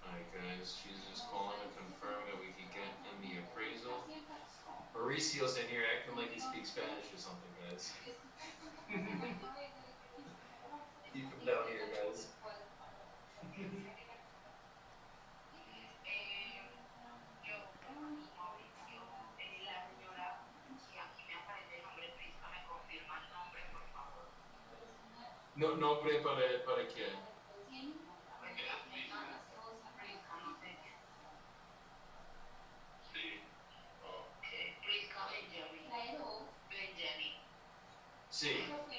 Alright guys, she's just calling to confirm that we can get him the appraisal. Mauricio's in here acting like he speaks Spanish or something, guys. Keep him down here, guys. Yo, Mauricio, la señora, y aquí me aparece el nombre Prisca, ¿me confirma el nombre, por favor? No, nombre para qué? Pues la señora Prisca, no sé qué. Sí. Prisca Benjamin. Benjamin. Sí. Ok,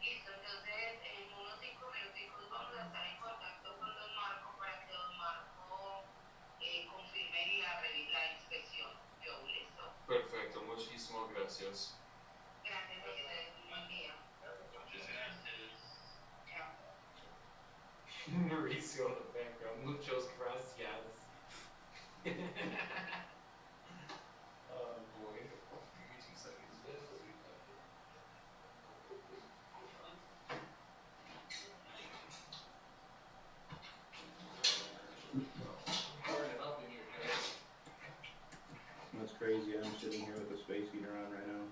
listo, entonces en unos 5 minuticos vamos a estar en contacto con Don Marco para que Don Marco confirme la inspección. Yo, listo. Perfecto, muchísimas gracias. Gracias, que tengas un buen día. Muchas gracias. Chao. Mauricio in the background, muchos gracias. Oh boy. Give me 2 seconds. Burning up in here, guys. That's crazy. I'm sitting here with a space heater on right now.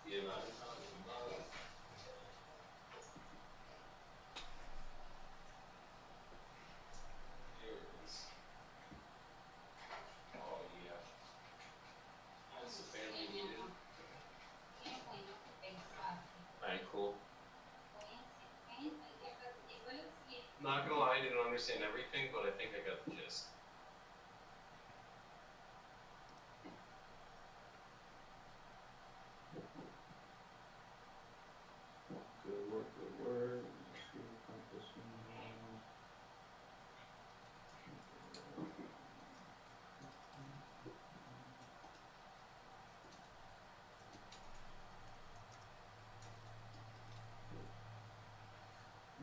Yeah, man, I'm talking about. Here it is. Oh yeah. That's a family needed. Alright, cool. Not gonna lie, I didn't understand everything, but I think I got the gist. Good work, good work. Let's see if I put this in.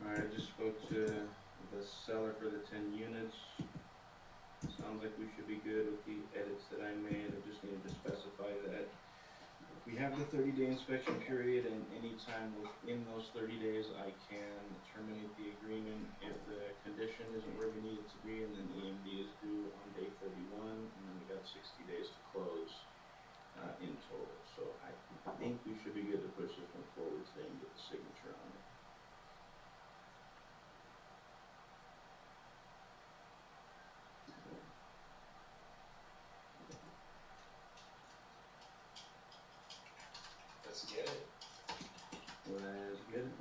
Alright, I just spoke to the seller for the 10 units. Sounds like we should be good with the edits that I made. I just needed to specify that we have the 30-day inspection period, and anytime within those 30 days, I can terminate the agreement if the condition isn't where we need it to be, and then EMD is due on day 31, and then we got 60 days to close in total. So I think we should be good to push this one forward today and get the signature on it. Let's get it. Let's get it.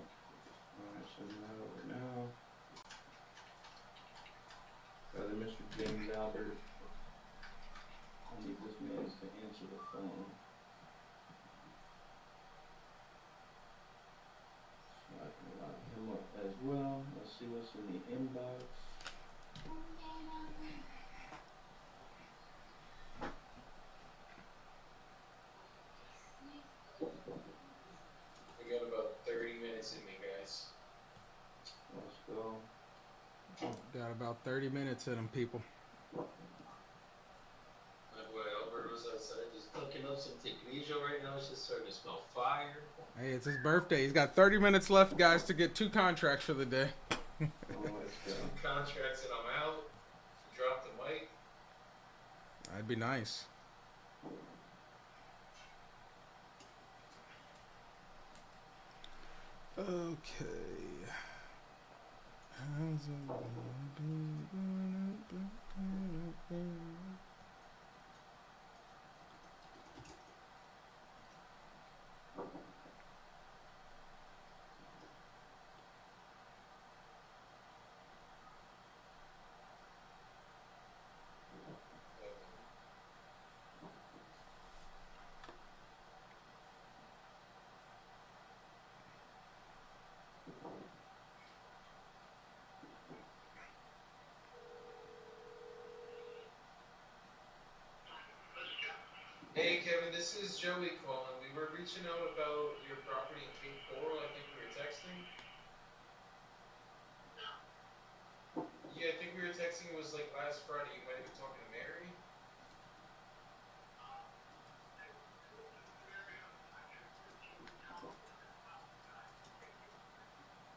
Alright, send that over now. Brother Mr. James Albert. I need this man to answer the phone. So I can lock him up as well. Let's see what's in the inbox. We got about 30 minutes in me, guys. Let's go. Got about 30 minutes in them, people. My boy Albert was outside just cooking up some tequila. Angel right now is just starting to smell fire. Hey, it's his birthday. He's got 30 minutes left, guys, to get 2 contracts for the day. Oh, let's go. 2 contracts and I'm out. Drop the mic. That'd be nice. Okay. How's it gonna be? Hey Kevin, this is Joey calling. We were reaching out about your property in Cape Coral. I think we were texting. Yeah, I think we were texting. It was like last Friday. You might have been talking to Mary.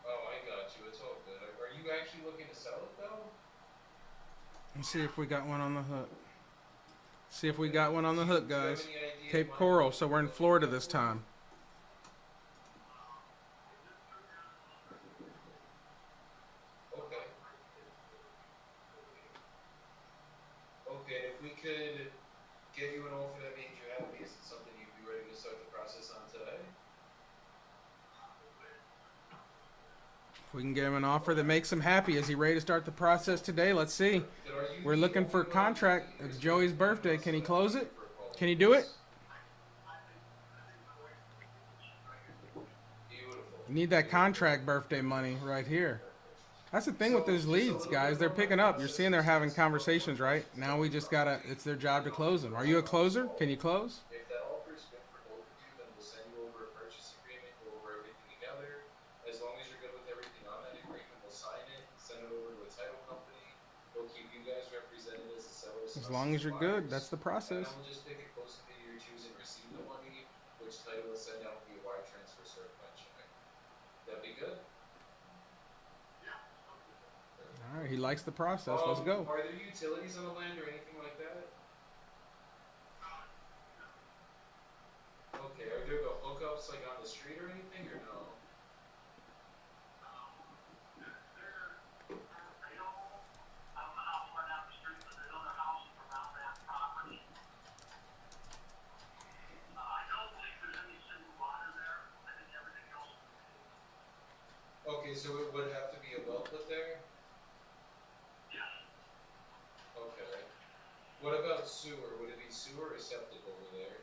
Oh, I got you. It's all good. Are you actually looking to sell it though? Let's see if we got one on the hook. See if we got one on the hook, Do you have guys. any idea Cape when- Coral, so we're in Florida this time. Okay. Okay, if we could get you an offer that made you happy, is it something you'd be ready to start the process on today? If we can get him an offer that makes him happy, is he ready to start the process today? Let's see. Then are you We're the looking only for one contract. that It's is Joey's working birthday. on Can he this close it? for call Can he do it? Beautiful. You need that contract birthday money right here. That's the thing with those leads, guys. They're picking up. You're seeing they're having conversations, right? Now we just gotta, it's their job to close them. Are you a closer? Can you close? If that offer is good for both of you, then we'll send you over a purchase agreement, go over everything together. As long as you're good with everything on that agreement, we'll sign it, send it over to a title company. They'll keep you guys represented as the sellers. As long as you're good, that's the And process. then we'll just pick a close to your choosing, receive the money, which title will send out via wire transfer certified check. That'd be good? All right, he likes the process. Let's go. Are there utilities on the land or anything like that? Okay, are there the hookups like on the street or anything, or no? Okay, so it would have to be a well put there? Okay. What about sewer? Would it be sewer or septic over there?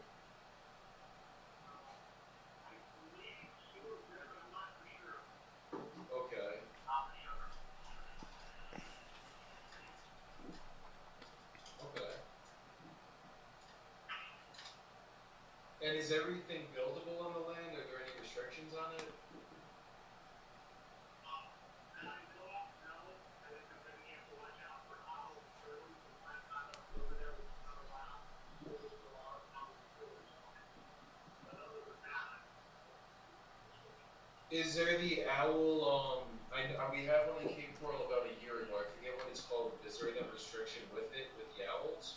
Okay. Okay. And is everything buildable on the land? Are there any restrictions on it? Is there the owl, we had one in Cape Coral about a year ago, I forget what it's called, is there that restriction with it, with the owls?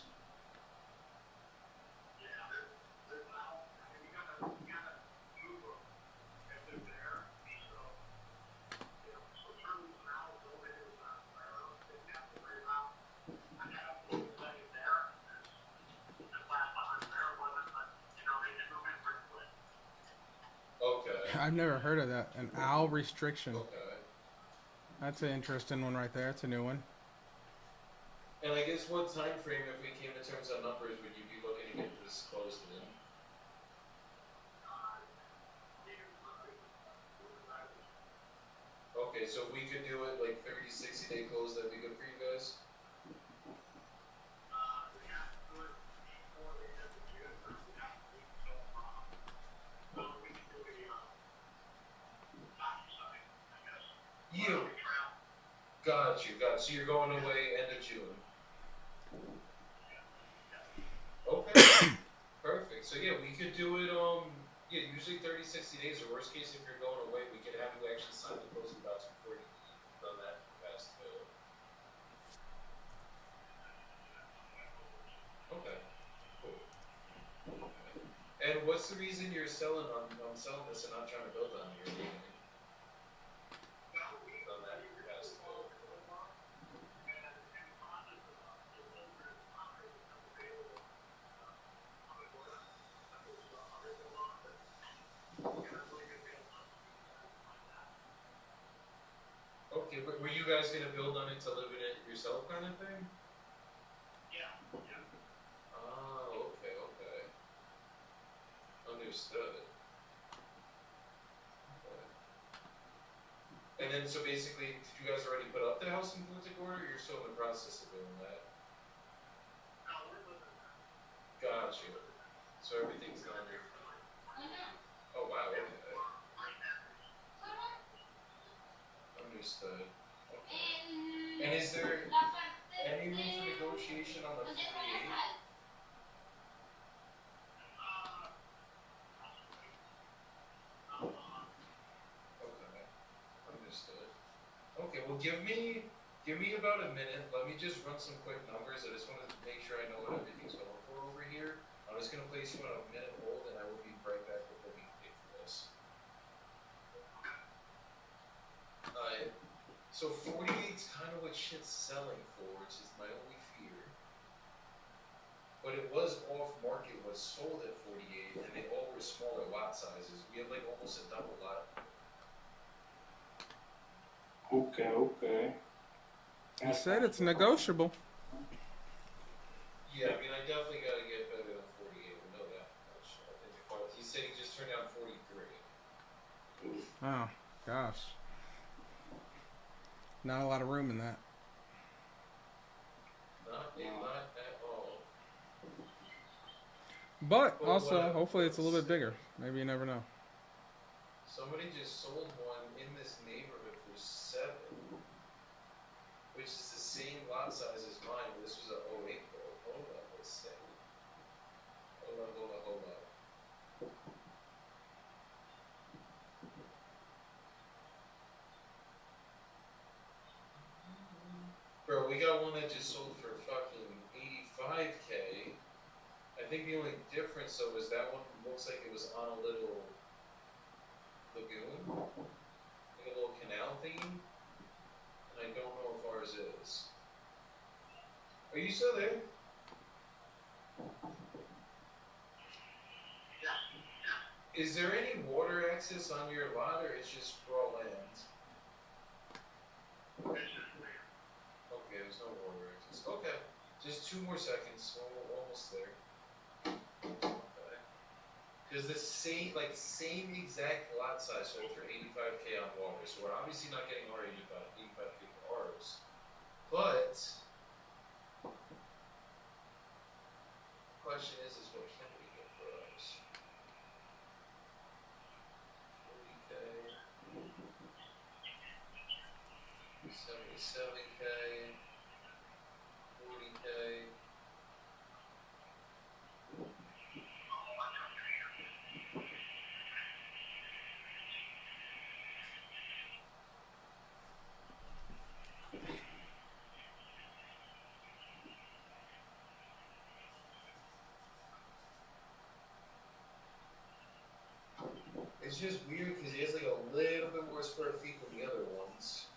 Okay, I've never heard of that. An owl restriction. okay. That's an interesting one right there. It's a new one. And I guess what time frame, if we came in terms of numbers, would you be looking to get this closed in? Okay, so we could do it like 30, 60 day close, that'd be good for you guys? You, got you, so you're going away end of June? Okay, perfect, so yeah, we could could do it, yeah, usually 30, 60 days, or worst case, if you're going away, we could have you actually sign the closing docs before you done that fast too. Okay, cool. Okay. And what's the reason you're selling selling this and not trying to build on your name? Done that fast too. Okay, but were you guys gonna build on it to live in it yourself, kind of thing? Oh, okay, okay. Understood. Okay. And then, so basically, did you guys already put up the house in forensic order, or you're still in the process of doing that? Gotcha. So everything's done. Oh, wow, okay. Understood. Okay. And is there any room for negotiation on the 48? Okay. Understood. Okay, well give me about a minute. Let me just run some quick numbers. I just want to make sure I know what everything's going for over here. I'm just gonna place you on a minute hold and I will be right back with what we can pay for this. So 48's kind of what shit's selling for, which is my only fear. But it was off market, was sold at 48, and they all were smaller lot sizes. We have like almost a double lot. Okay, okay. You said it's negotiable. Yeah, I mean, I definitely got to get better than 48. We know that much. I think he said he just turned down 43. Oh, gosh. Not a lot of room in that. Not a lot at all. But Well, also, hopefully it's a little bit bigger. Maybe you never know. Somebody just sold one in this neighborhood for 7, which is the same lot size as mine. But this was a 08 build. Hold on, let's see. Hold on. Bro, we got one that just sold for fucking 85K. I think the only difference though is that one looks like it was on a little lagoon, like a little canal theme, and I don't know if ours is. Are you still there? Is there any water access on your lot, or it's just raw land? Okay, there's no water access. Okay, just 2 more seconds. We're almost there. Okay. Because the same exact lot size sold for 85K on water, so we're obviously not getting our 85K for ours. But question is what can we get for ours? 40K, 77K, 40K. It's just weird because he has like a little bit more square feet than the other ones.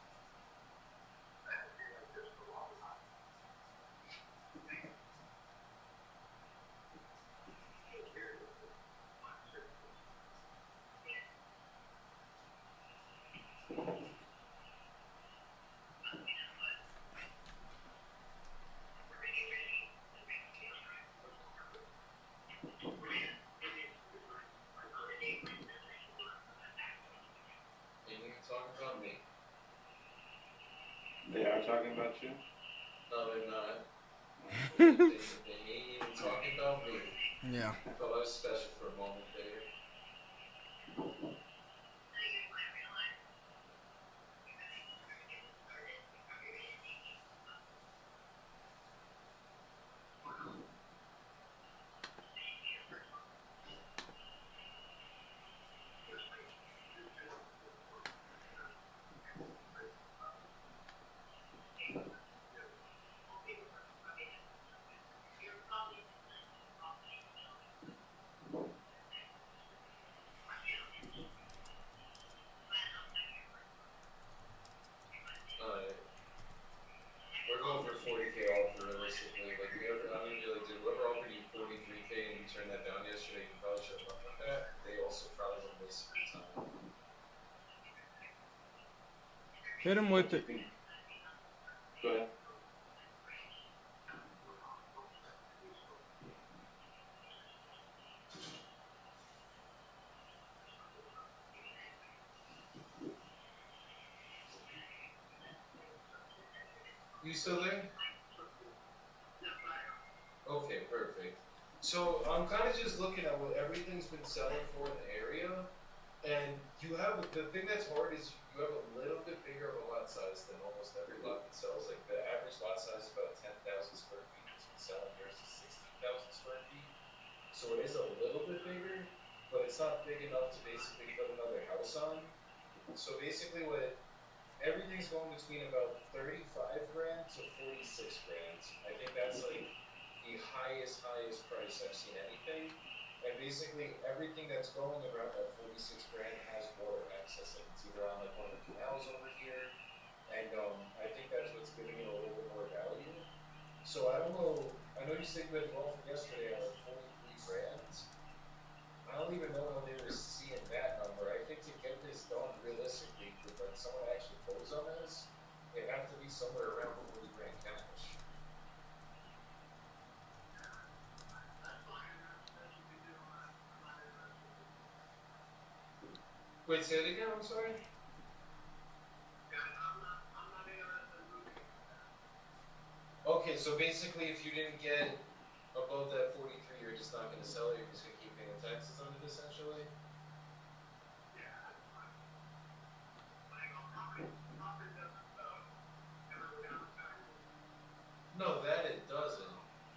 And you're talking about me. They are talking about you? No, they're not. they ain't even talking about me. Yeah. I thought I was special for a moment there. Hit him What with do you it. think? Go ahead. You still there? Okay, perfect. So I'm kind of just looking at what everything's been selling for in the area, and you have the thing that's hard is you have a little bit bigger of a lot size than almost every lot that sells. Like the average lot size is about 10,000 square feet. That's been selling. Yours is 16,000 square feet, so it is a little bit bigger, but it's not big enough to basically put another house on. So basically, what everything's going between about 35 grand to 46 grand. I think that's like the highest price I've seen anything. And basically everything that's going around that 46 grand has water access. Like it's either on like one of the canals over here. And I think that's what's giving it a little bit more value. So I don't know. I know you said you had an offer yesterday at like 43 grand. I don't even know how they were seeing that number. I think to get this done realistically, for like someone to actually close on this, it have to be somewhere around 40 grand cash. Wait, say it again. I'm sorry. Okay, so basically, if you didn't get above that 43, you're just not going to sell it. You're just going to keep paying taxes on it, essentially. No, that it doesn't.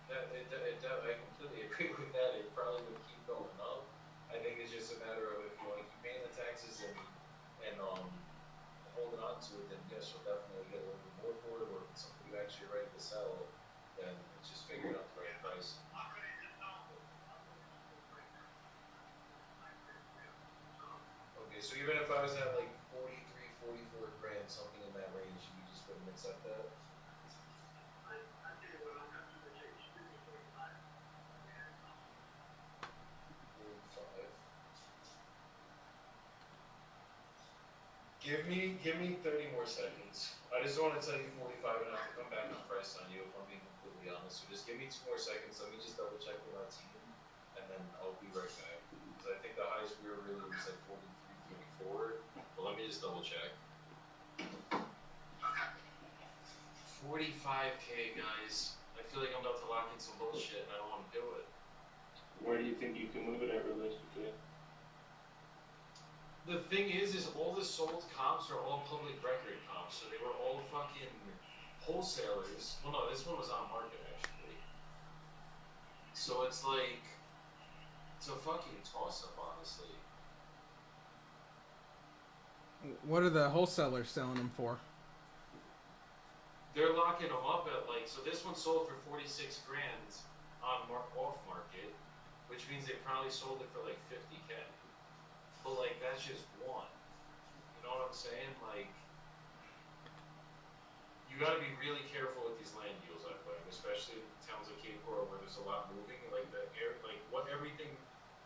I completely agree with that. It probably would keep going up. I think it's just a matter of if you want to keep paying the taxes and holding on to it, then yes, you'll definitely get a little bit more for it. Or if it's something you actually ready to sell, then it's just figuring out the right price. Okay, so even if I was at like 43, 44 grand, something in that range, you just wouldn't accept that? 45. Give me 30 more seconds. I just don't want to tell you 45 and have to come back on price on you if I'm being completely honest. So just give me 2 more seconds. Let me just double check with our team and then I'll be right back. Because I think the highest we were really was like 43, 44. But let me just double check. 45K, guys. I feel like I'm about to lock in some bullshit and I don't want to do it. Where do you think you can move it at realistically? The thing is all the sold comps are all public record comps, so they were all fucking wholesalers. Well, no, this one was on market actually. So it's like, it's a fucking toss up, honestly. What are the wholesalers selling them for? They're locking them up at like, so this one sold for 46 grand on off market, which means they probably sold it for like 50K. But like, that's just one. You know what I'm saying? Like, you got to be really careful with these land deals, I find, especially in towns like Cape Coral where there's a lot moving. Like the air, like what everything,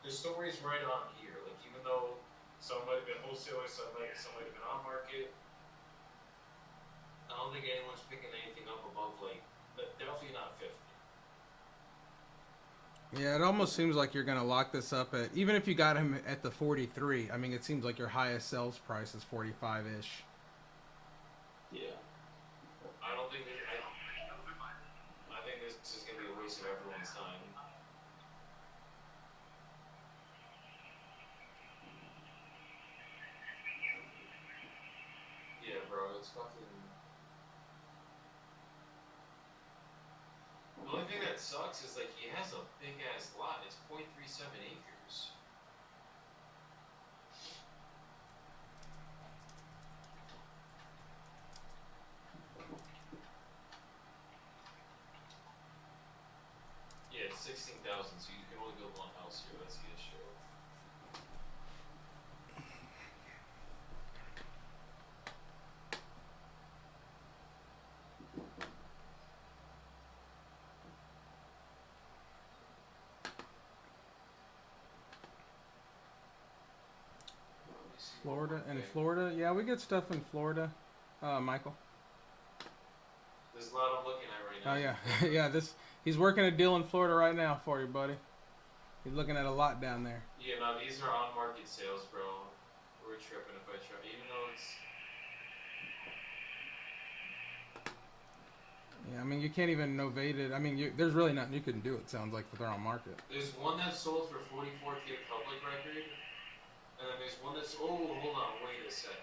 the story's right on here. Like even though some might have been wholesalers, some might have been on market. I don't think anyone's picking anything up above like, definitely not 50. Yeah, it almost seems like you're gonna lock this up at, even if you got him at the 43. I mean, it seems like your highest sales price is 45 ish. Yeah. I don't think I think this is gonna be a waste of everyone's time. Yeah, bro, it's fucking. The only thing that sucks is like he has a big ass lot. It's 0.37 acres. Yeah, it's 16,000, so you can only build one house here. That's the issue. Let me see one Florida more and thing. Florida, yeah, we get stuff in Florida. Michael. This lot I'm looking at right now. Oh yeah, yeah. He's working a deal in Florida right now for you, buddy. He's looking at a lot down there. Yeah, no, these are on market sales, bro. We're tripping if I try, even though it's. Yeah, I mean you can't even novate it. I mean there's really nothing you can do. It sounds like if they're on market. There's one that sold for 44K public record, and then there's one that's. Oh, hold on, wait a second.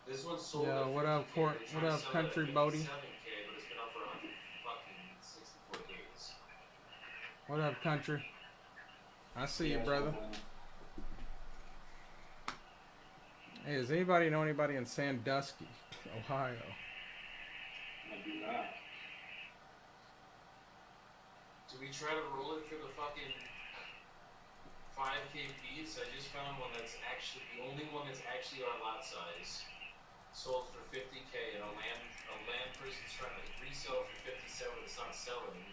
This one sold Yeah, at what 50K. up, Court? They're What trying to up, sell country it at Bodie? 57K, but it's been up for 164 days. What up, country? I see you, Yeah, brother. Hey, does anybody know anybody in Sandusky, Ohio? I do not. Do we try to roll it for the fucking 5K piece? I just found one that's actually the only one that's actually our lot size. Sold for 50K, and a land person's trying to resell for 57. It's not selling,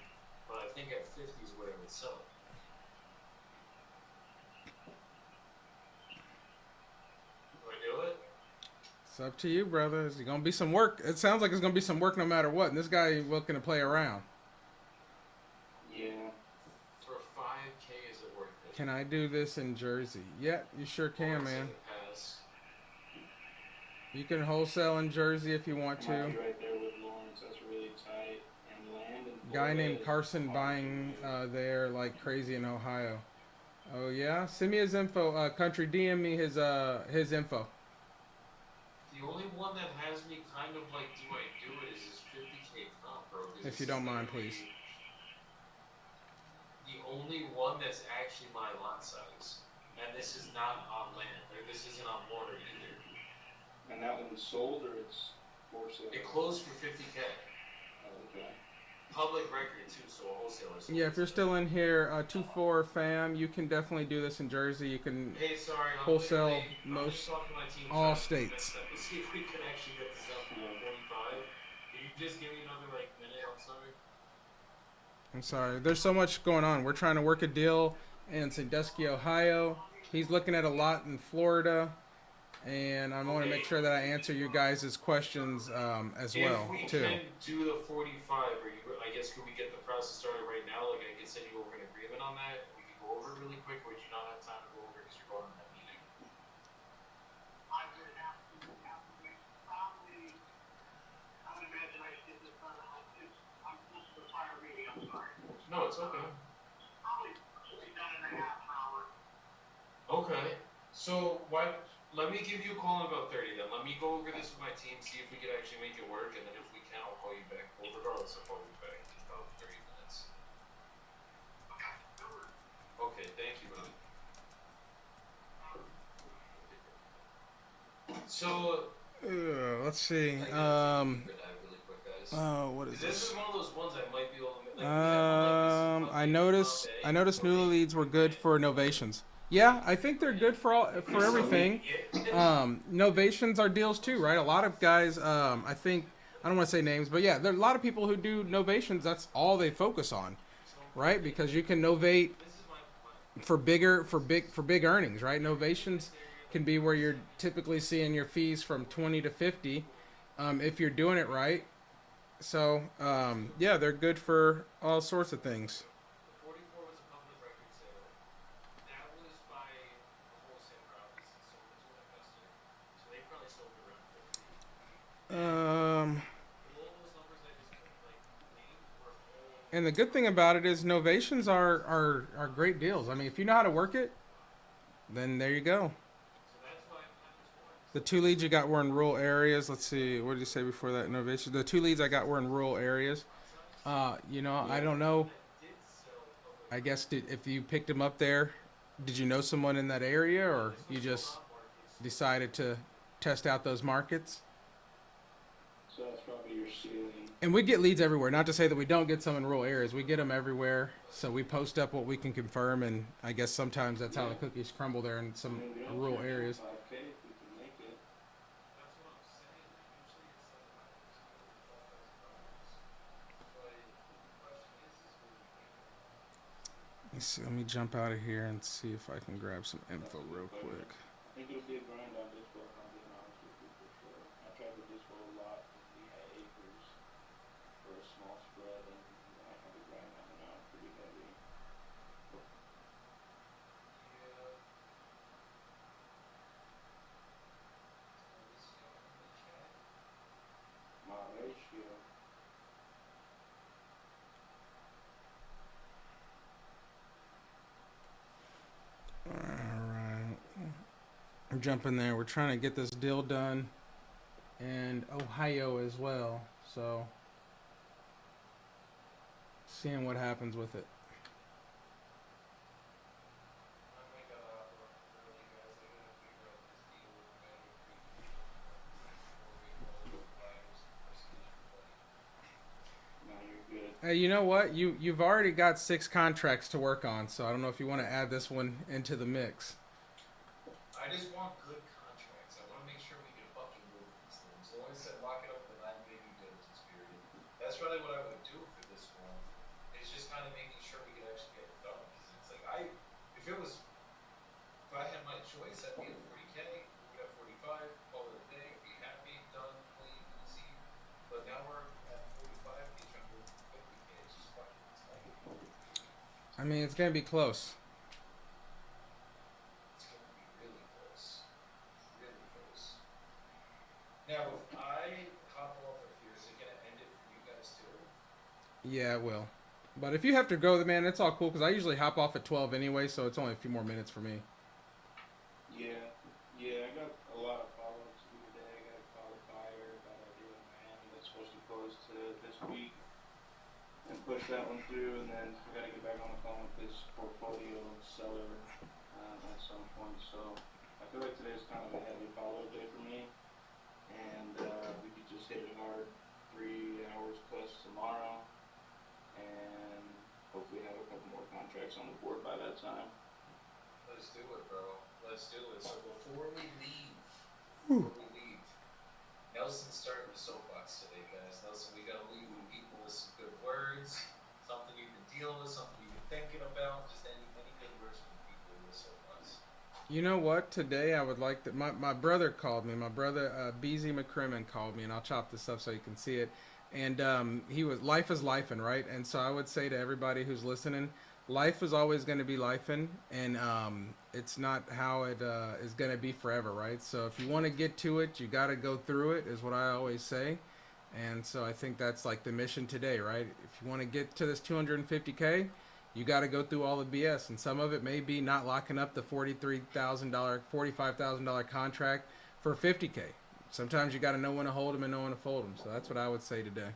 but I think at 50 is where it would sell it. Do I do it? It's up to you, brother. Is it gonna be some work? It sounds like it's gonna be some work no matter what. And this guy ain't looking to play around. Yeah. For 5K, is it worth it? Can I do this in Jersey? Yeah, you sure can, man. Pass. You can wholesale in Jersey if you want to. Might be right there with Lawrence. That's really tight. And land and Guy Florida named is Carson hard to buying do. there like crazy in Ohio. Oh yeah, send me his info. Country, DM me his info. The only one that has me kind of like, do I do it, is this 50K comp, bro. If you don't mind, please. The only one that's actually my lot size. And this is not on land, or this isn't on water either. And that one's sold or it's for sale? It closed for 50K. Oh, okay. Public record too, so a wholesaler. sold Yeah, if it you're to still in here, 2-4 fam, you can definitely do this in Jersey. You can them. Hey, sorry, I'm wholesale literally- I'm most- just talking to my team, all trying to convince states. them to see if we can actually get this up to 145. Can you just give me another like minute? I'm sorry. I'm sorry. There's so much going on. We're trying to work a deal in Sandusky, Ohio. He's looking at a lot in Florida. And I want to make sure that I answer you guys' questions as well, If we too. can do the 45, or I guess could we get the process started right now? Like I could send you over an agreement on that. We could go over it really quick. Or would you not have time to go over because you're going to that meeting? I would have to probably, I would imagine I should get this done. I'm just a fire meeting, I'm sorry. No, it's okay. Probably be done in a half an hour. Okay. So let me give you a call in about 30 then. Let me go over this with my team, see if we can actually make it work, and then if we can, I'll call you back. Well, regardless, I'll call you back in about 30 minutes. Okay, no worries. Okay, thank you, brother. So, Let's see. I gotta take a look at that really quick, guys. What is This this? is one of those ones I might be able to. Like, we have one like this I fucking noticed. Bombay, I noticed but new they- leads were good for novations. Yeah, I think they're good for everything. Novations are deals too, right? A lot of guys. I think I don't want to say names, but yeah, there are a lot of people who do novations. That's all they focus on, right? Because you can novate This is my for big earnings, right? Novations can be where you're typically seeing your fees from 20 to 50, if you're doing it right. So yeah, they're good for all sorts of things. 44 was a public record sale. That was by a wholesale property, so sold it to an investor. So they probably sold it around 50. All those numbers I just like named were all. And the good thing about it is novations are great deals. I mean, if you know how to work it, then there you go. So that's why I'm kind of torn. The 2 leads you got were in rural areas. Let's see, what did you say before that novation? The 2 leads I got were in rural areas. You know, I don't know. Did sell public I guess if you picked them up there, did you know someone in that area, or you just markets. decided to test out those markets? So that's probably your ceiling. And we get leads everywhere. Not to say that we don't get some in rural areas. We get them everywhere. So we post up what we can confirm, and I guess sometimes that's how the cookies crumble there in some rural areas. 5K if we can make it. That's what I'm saying. Usually it's like $12,000. So the question is will we make it? Let me see, let me jump out of here and see if I can grab some info real quick. I think it'll be a grind on this work, I'm being honest with you for sure. I tried the disc whole lot when we had acres for a small spread, and I had to grind that one out pretty heavy. Yeah. What is going in the chat? My ratio. All right. We're jumping there. We're trying to get this deal done, and Ohio as well. So, seeing what happens with it. I might gotta hop off early, guys. I gotta figure out this deal with the battery before we call buyers impersonation buddy. No, you're good. Hey, you know what? You've already got 6 contracts to work on, so I don't know if you want to add this one into the mix. I just want good contracts. I want to make sure we can fucking move these things. So when I said lock it up for 90-day due diligence period, that's really what I would do for this one. It's just kind of making sure we can actually get it done. Because it's like if I had my choice, I'd be at 40K. We got 45. Call it a day. Be happy, done, clean, easy. But now we're at 45K trying to move to 50K. It's just fucking tight. I mean, it's gonna be close. It's gonna be really close. Really close. Now, if I hop off of here, is it gonna end it for you guys too? Yeah, it will. But if you have to go, man, it's all cool because I usually hop off at 12 anyway, so it's only a few more minutes for me. Yeah, I got a lot of follow-ups to do today. I got to call a buyer about a deal in Miami that's supposed to close to this week and push that one through, and then I got to get back on the phone with this portfolio seller at some point. So I feel like today's kind of a heavy follow-up day for me, and we could just hit it hard 3 hours plus tomorrow, and hopefully have a couple more contracts on the board by that time. Let's do it, bro. Let's do it. So before we leave, Nelson's starting the soapbox today, guys. Nelson, we gotta leave people with some good words, something you've been dealing with, something you've been thinking about, just any good words from people with the soapbox. You know what? Today I would like to. My brother called me. My brother BZ McCrimmon called me, and I'll chop this up so you can see it. And he was life is lifing, right? And so I would say to everybody who's listening, life is always going to be lifing, and it's not how it is going to be forever, right? So if you want to get to it, you got to go through it, is what I always say. And so I think that's like the mission today, right? If you want to get to this 250K, you got to go through all the BS, and some of it may be not locking up the $43,000, $45,000 contract for 50K. Sometimes you got to know when to hold them and know when to fold them. So that's what I would say today.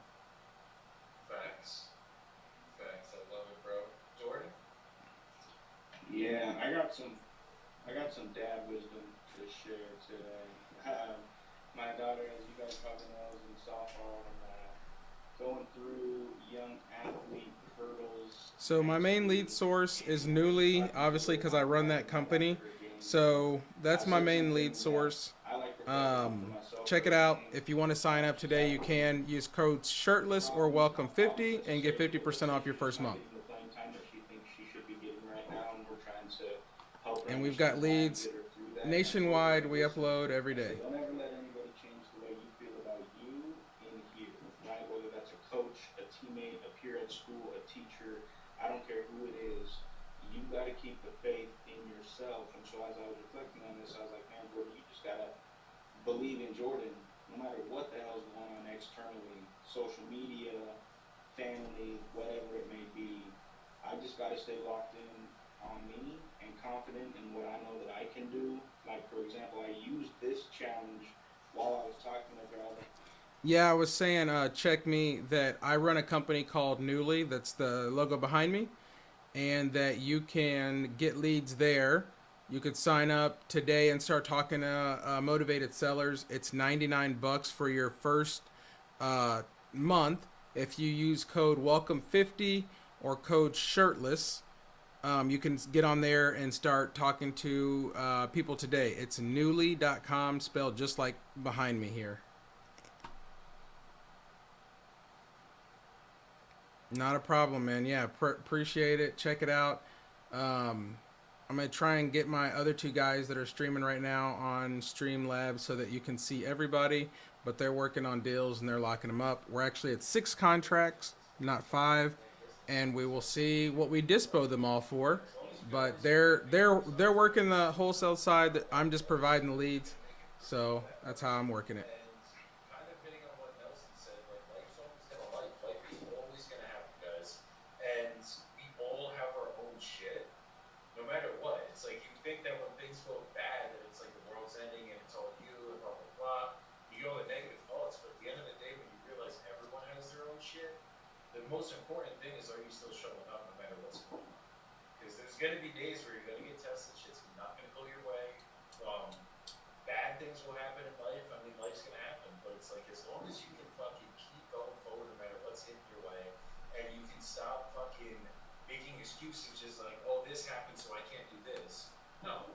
Facts. Facts. I love it, bro. Jordan? Yeah, I got some dad wisdom to share today. My daughter, as you guys probably know, is in softball and going through young athlete hurdles. So my main lead source is Newly, obviously, because I run that company. So that's my main lead source. Check it out. If you want to sign up today, you can use code shirtless or welcome50 and get 50% off your first month. And we've got leads nationwide. We upload every day. Don't ever let anybody change the way you feel about you in here, right? Whether that's a coach, a teammate, a peer at school, a teacher, I don't care who it is. You got to keep the faith in yourself. And so as I was reflecting on this, I was like, man, Jordan, you just got to believe in Jordan, no matter what the hell's going on externally, social media, family, whatever it may be. I just got to stay locked in on me and confident in what I know that I can do. Like, for example, I used this challenge while I was talking to her. Yeah, I was saying, check me that I run a company called Newly. That's the logo behind me. And that you can get leads there. You could sign up today and start talking to motivated sellers. It's $99 for your first month if you use code welcome50 or code shirtless. You can get on there and start talking to people today. It's newly.com, spelled just like behind me here. Not a problem, man. Yeah, appreciate it. Check it out. I'm going to try and get my other 2 guys that are streaming right now on Streamlabs so that you can see everybody. but they're working on deals and they're locking them up. We're actually at 6 contracts, not 5, and we will see what we dispo them all for. But they're working the wholesale side. I'm just providing the leads, so that's how I'm working it. And kind of hitting on what Nelson said, like life's always gonna life. Life is always gonna happen, guys. And we all have our own shit, no matter what. It's like you think that when things go bad, that it's like the world's ending and it's all you and blah blah blah. You go with negative thoughts, but at the end of the day, when you realize everyone has their own shit, the most important thing is, are you still showing up no matter what's going on? Because there's gonna be days where you're gonna get tested, shit's not gonna go your way. Um, Bad things will happen in life. I mean, life's gonna happen, but it's like as long as you can fucking keep going forward no matter what's hitting your way, and you can stop fucking making excuses just like, oh, this happened, so I can't do this. No,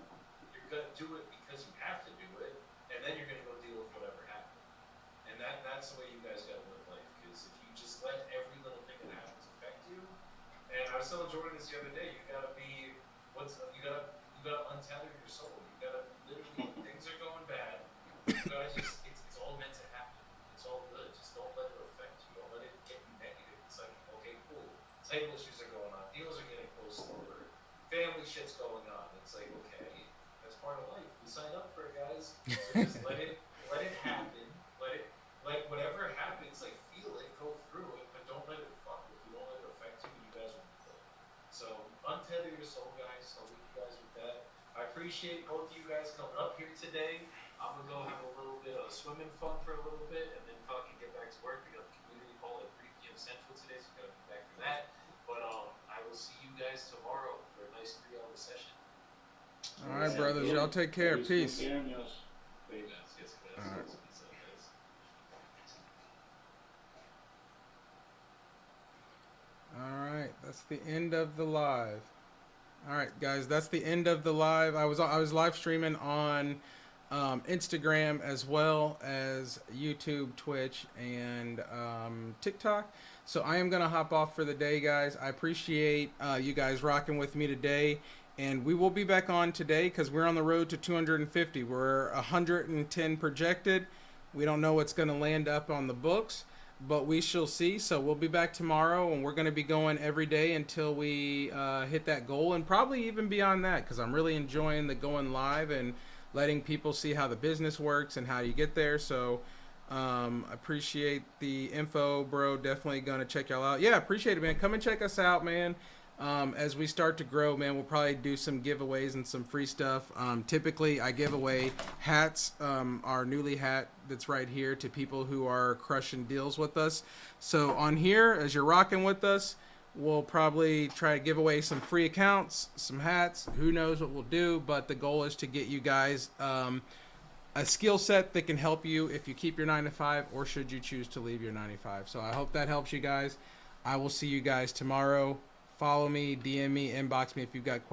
you're gonna do it because you have to do it, and then you're gonna go deal with whatever happened. And that's the way you guys gotta live life. Because if you just let every little thing that happens affect you, and I was telling Jordan this the other day, you gotta be you gotta untether your soul. You gotta literally things are going bad. You gotta just it's all meant to happen. It's all good. Just don't let it affect you. Don't let it get you negative. It's like, okay, cool. Table issues are going on, deals are getting close over, family shit's going on. It's like, okay, that's part of life. We signed up for it, guys. So just let it happen. Like whatever happens, like feel it, go through it, but don't let it fuck with you. Don't let it affect you. You guys will be good. So untether your soul, guys. I'll leave you guys with that. I appreciate both of you guys coming up here today. I'm gonna go have a little bit of swimming fun for a little bit, and then fucking get back to work. We got the community call at 3 p.m. Central today, so we gotta be back for that. But I will see you guys tomorrow for a nice 3-hour session. All right, brothers. Y'all take care. Peace. Yes, yes, guys. All right. Peace out, guys. All right, that's the end of the live. All right, guys, that's the end of the live. I was live streaming on Instagram as well as YouTube, Twitch, and TikTok. So I am gonna hop off for the day, guys. I appreciate you guys rocking with me today, and we will be back on today because we're on the road to 250. We're 110 projected. We don't know what's gonna land up on the books, but we shall see. So we'll be back tomorrow, and we're going to be going every day until we hit that goal, and probably even beyond that, because I'm really enjoying the going live and letting people see how the business works and how you get there. So appreciate the info, bro. Definitely going to check y'all out. Yeah, appreciate it, man. Come and check us out, man. As we start to grow, man, we'll probably do some giveaways and some free stuff. Typically, I give away hats, our newly hat that's right here, to people who are crushing deals with us. So on here, as you're rocking with us, we'll probably try to give away some free accounts, some hats. Who knows what we'll do, but the goal is to get you guys a skill set that can help you if you keep your 9 to 5 or should you choose to leave your 9 to 5. So I hope that helps you guys. I will see you guys tomorrow. Follow me, DM me, inbox me if you've got questions.